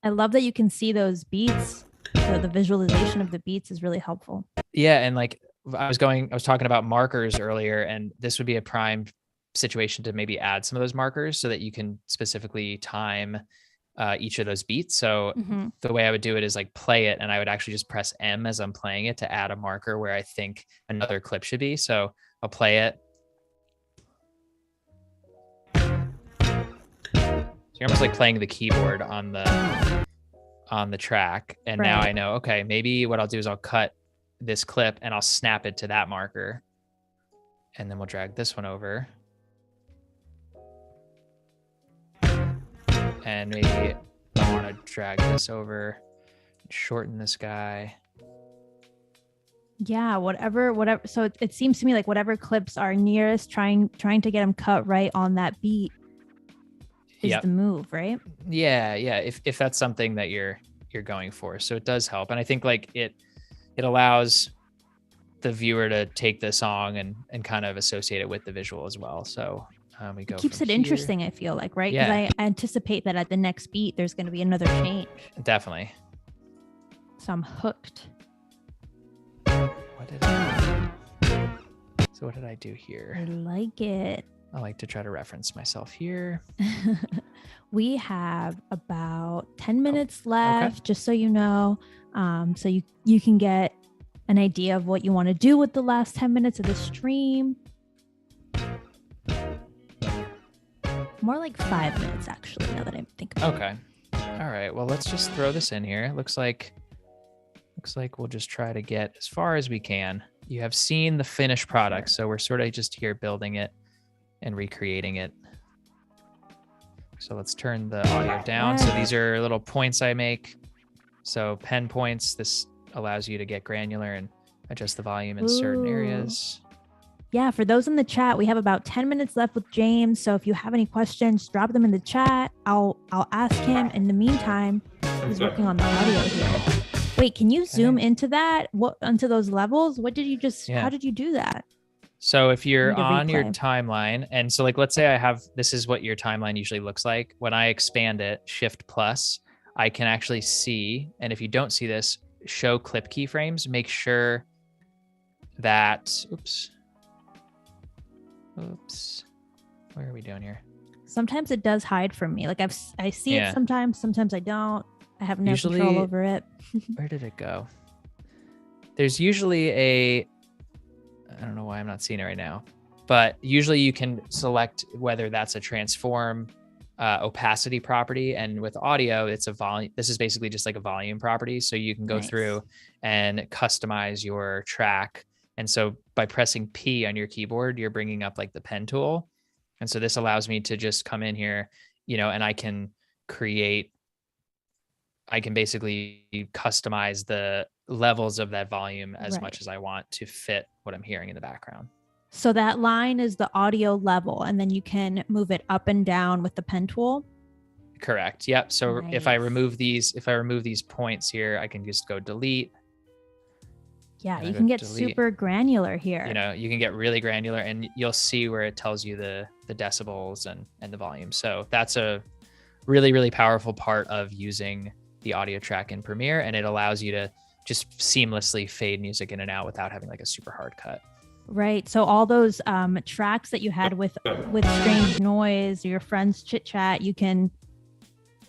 I love that you can see those beats. So the visualization of the beats is really helpful. Yeah, and like I was talking about markers earlier, and this would be a prime situation to maybe add some of those markers so that you can specifically time each of those beats. So Mm-hmm. the way I would do it is like play it, and I would actually just press M as I'm playing it to add a marker where I think another clip should be. So I'll play it. So you're almost like playing the keyboard on the track. And now Right. I know, okay, maybe what I'll do is I'll cut this clip and I'll snap it to that marker. And then we'll drag this one over. And maybe I want to drag this over, shorten this guy. Yeah, whatever. So it seems to me like whatever clips are nearest, trying to get them cut right on that beat is the move, right? Yeah. If that's something that you're going for. So it does help. And I think like it allows the viewer to take the song and kind of associate it with the visual as well. So we go. It keeps it interesting, I feel like, right? Because I anticipate that at the next beat, there's going to be another change. Definitely. So I'm hooked. What did I do here? I like it. I like to try to reference myself here. We have about 10 minutes left, just so you know. So you can get an idea of what you want to do with the last 10 minutes of the stream. More like 5 minutes, actually, now that I think about it. Okay. All right. Well, let's just throw this in here. Looks like we'll just try to get as far as we can. You have seen the finished product, so we're sort of just here building it and recreating it. So let's turn the audio down. So these are little points I make. So pen points. This allows you to get granular and adjust the volume in certain areas. Yeah, for those in the chat, we have about 10 minutes left with James. So if you have any questions, drop them in the chat. I'll ask him. In the meantime, he's working on the audio here. Wait, can you zoom into that? Onto those levels? What did you just? How did you do that? So if you're on your timeline, and so like let's say I have, this is what your timeline usually looks like. When I expand it, Shift plus, I can actually see. And if you don't see this, show clip keyframes. Make sure that oops. Where are we doing here? Sometimes it does hide from me. Like I see it sometimes I don't. I have no control over it. Where did it go? There's usually I don't know why I'm not seeing it right now, but usually you can select whether that's a transform opacity property, and with audio, it's a volume. This is basically just like a volume property. So you can go through and customize your track. And so by pressing P on your keyboard, you're bringing up like the pen tool. And so this allows me to just come in here, and I can basically customize the levels of that volume as much as I want to fit what I'm hearing in the background. So that line is the audio level, and then you can move it up and down with the pen tool. Correct. Yep. So if I remove these points here, I can just go delete. Yeah, you can get super granular here. You can get really granular, and you'll see where it tells you the decibels and the volume. So that's a really, really powerful part of using the audio track in Premiere, and it allows you to just seamlessly fade music in and out without having like a super hard cut. Right. So all those tracks that you had with strange noise, your friends chit chat, you can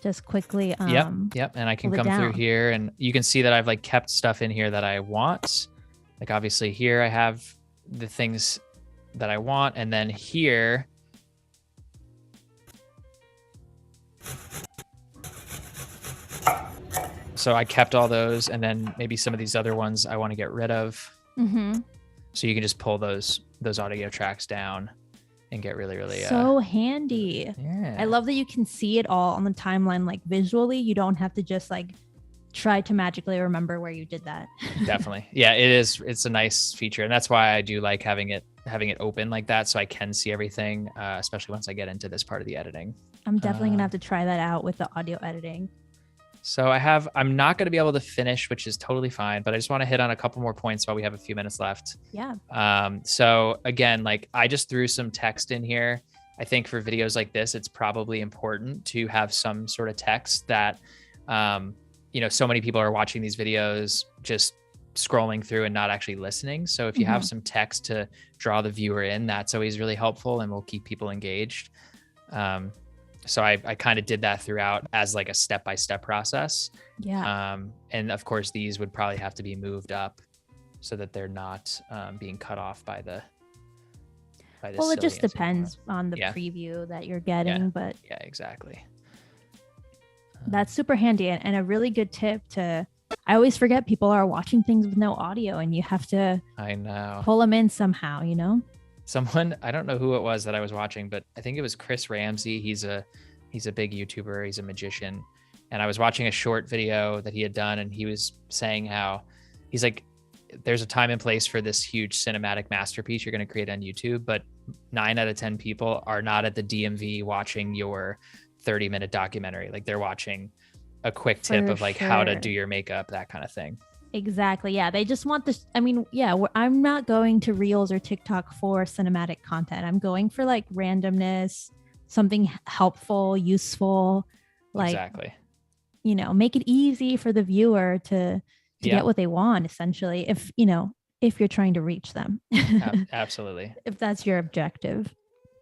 just quickly yep. And I can come through here, and you can see that I've like kept stuff in here that I want. Like obviously here I have the things that I want, and then here so I kept all those, and then maybe some of these other ones I want to get rid of. So you can just pull those audio tracks down and get really, really so handy. Yeah. I love that you can see it all on the timeline, like visually. You don't have to just like try to magically remember where you did that. Definitely. Yeah, it is. It's a nice feature, and that's why I do like having it open like that, so I can see everything, especially once I get into this part of the editing. I'm definitely gonna have to try that out with the audio editing. So I'm not going to be able to finish, which is totally fine, but I just want to hit on a couple more points while we have a few minutes left. Yeah. So again, like I just threw some text in here. I think for videos like this, it's probably important to have some sort of text that, so many people are watching these videos just scrolling through and not actually listening. So if you have some text to draw the viewer in, that's always really helpful and will keep people engaged. So I kind of did that throughout as like a step-by-step process. Yeah. And of course, these would probably have to be moved up so that they're not being cut off by this Well, it just silliness anymore. depends on the Yeah. preview that you're getting, but Yeah, exactly. that's super handy and a really good tip to. I always forget people are watching things with no audio, and you have to I know. pull them in somehow, you know? Someone, I don't know who it was that I was watching, but I think it was Chris Ramsey. He's a big YouTuber. He's a magician. And I was watching a short video that he had done, and he was saying how he's like, there's a time and place for this huge cinematic masterpiece you're going to create on YouTube, but 9 out of 10 people are not at the DMV watching your 30-minute documentary. Like they're watching a quick tip of like how to do your makeup, that kind of thing. Exactly. Yeah. They just want this. I mean, yeah, I'm not going to Reels or TikTok for cinematic content. I'm going for like randomness, something helpful, useful, like, Exactly. you know, make it easy for the viewer to get what they want, essentially, if, you know, if you're trying to reach them. Absolutely. If that's your objective.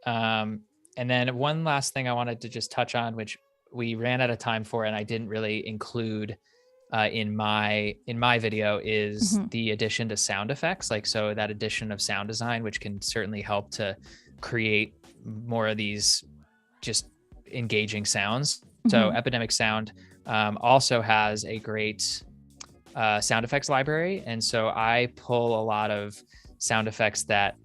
And then one last thing I wanted to just touch on, which we ran out of time for, and I didn't really include in my video, is the addition to sound effects. Like, so that addition of sound design, which can certainly help to create more of these just engaging sounds. So Epidemic Sound also has a great sound effects library. And so I pull a lot of sound effects that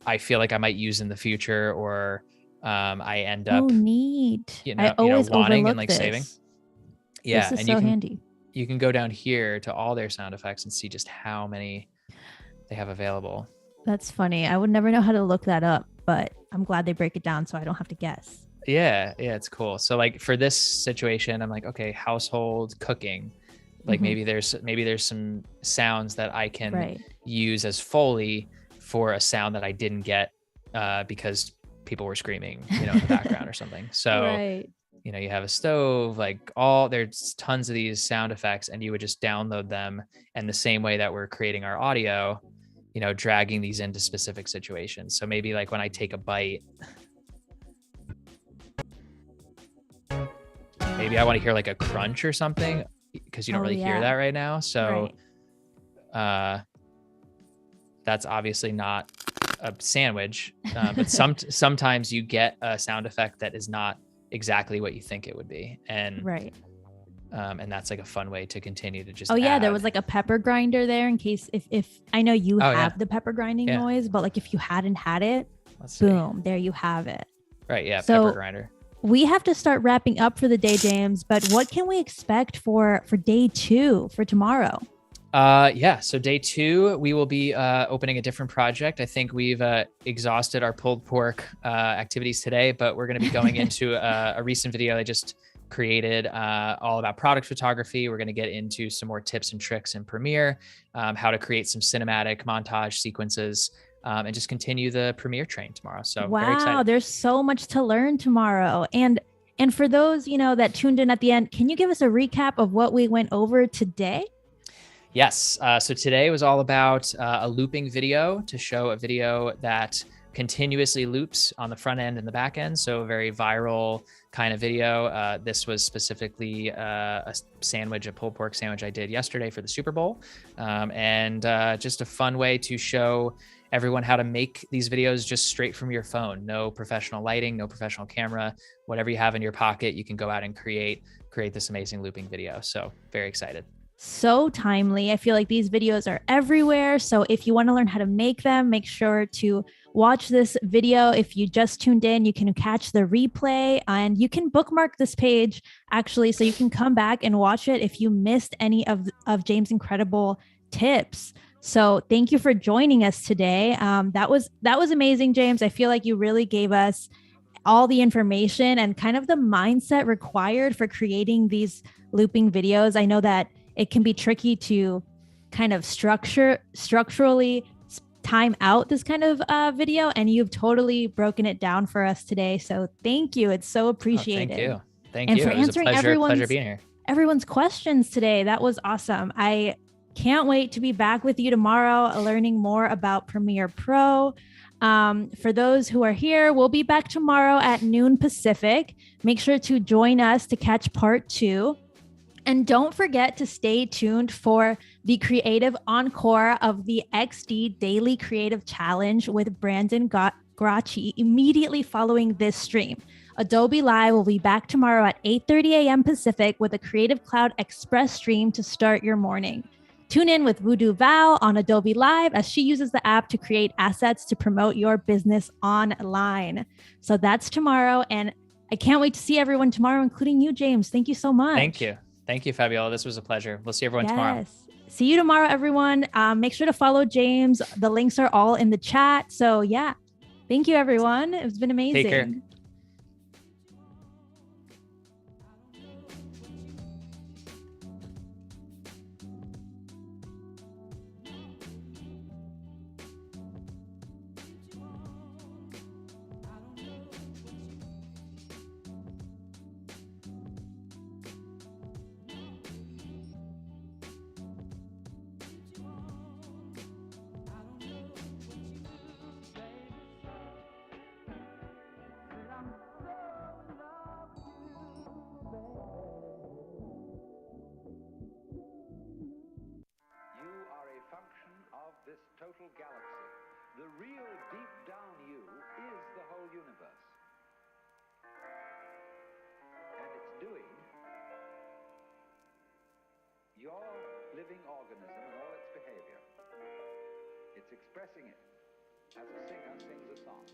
I feel like I might use in the future, or I end up, neat. I always wanting and like this. saving. Yeah. This is and so handy. You can go down here to all their sound effects and see just how many they have available. That's funny. I would never know how to look that up, but I'm glad they break it down so I don't have to guess. Yeah, it's cool. So like for this situation, I'm like, okay, household cooking. Like maybe there's some sounds that I can use as Foley for a sound that I didn't get because people were screaming, in the background or something. So you have a stove, like there's tons of these sound effects, and you would just download them. And the same way that we're creating our audio, dragging these into specific situations. So maybe like when I take a bite, maybe I want to hear like a crunch or something, because you don't really hear that right now. So that's obviously not a sandwich, but sometimes you get a sound effect that is not exactly what you think it would be. And and that's like a fun way to continue to just there was like a pepper grinder there in case if I know you have the pepper grinding noise, but like if you hadn't had it, boom, there you have it. So, pepper grinder. We have to start wrapping up for the day, James, but what can we expect for day 2 for tomorrow? So day 2, we will be opening a different project. I think we've exhausted our pulled pork activities today, but we're going to be going into a recent video I just created all about product photography. We're going to get into some more tips and tricks in Premiere, how to create some cinematic montage sequences, and just continue the Premiere train tomorrow. So very excited. There's so much to learn tomorrow. And for those, that tuned in at the end, can you give us a recap of what we went over today? Yes. So today was all about a looping video to show a video that continuously loops on the front end and the back end. So a very viral kind of video. This was specifically a pulled pork sandwich I did yesterday for the Super Bowl. And just a fun way to show everyone how to make these videos just straight from your phone. No professional lighting, no professional camera, whatever you have in your pocket, you can go out and create this amazing looping video. So very excited. So timely. I feel like these videos are everywhere. So if you want to learn how to make them, make sure to watch this video. If you just tuned in, you can catch the replay, and you can bookmark this page actually, so you can come back and watch it if you missed any of James' incredible tips. So thank you for joining us today. That was amazing, James. I feel like you really gave us all the information and kind of the mindset required for creating these looping videos. I know that it can be tricky to kind of structurally time out this kind of video, and you've totally broken it down for us today. So thank you. It's so appreciated. Thank you. For answering pleasure being here. Everyone's questions today. That was awesome. I Can't wait to be back with you tomorrow, learning more about Premiere Pro. For those who are here, we'll be back tomorrow at noon Pacific. Make sure to join us to catch part 2. And don't forget to stay tuned for the creative encore of the XD Daily Creative Challenge with Brandon Gracci immediately following this stream. Adobe Live will be back tomorrow at 8:30 a.m. Pacific with a Creative Cloud Express stream to start your morning. Tune in with Voodoo Val on Adobe Live as she uses the app to create assets to promote your business online. So that's tomorrow. And I can't wait to see everyone tomorrow, including you, James. Thank you so much. Thank you. Thank you, Fabiola. This was a pleasure. We'll see everyone tomorrow. See you tomorrow, everyone. Make sure to follow James. The links are all in the chat. So yeah, thank you, everyone. It's been amazing. Take care. This total galaxy. The real deep down you is the whole universe. And it's doing your living organism and all its behavior. It's expressing it as a singer sings a song.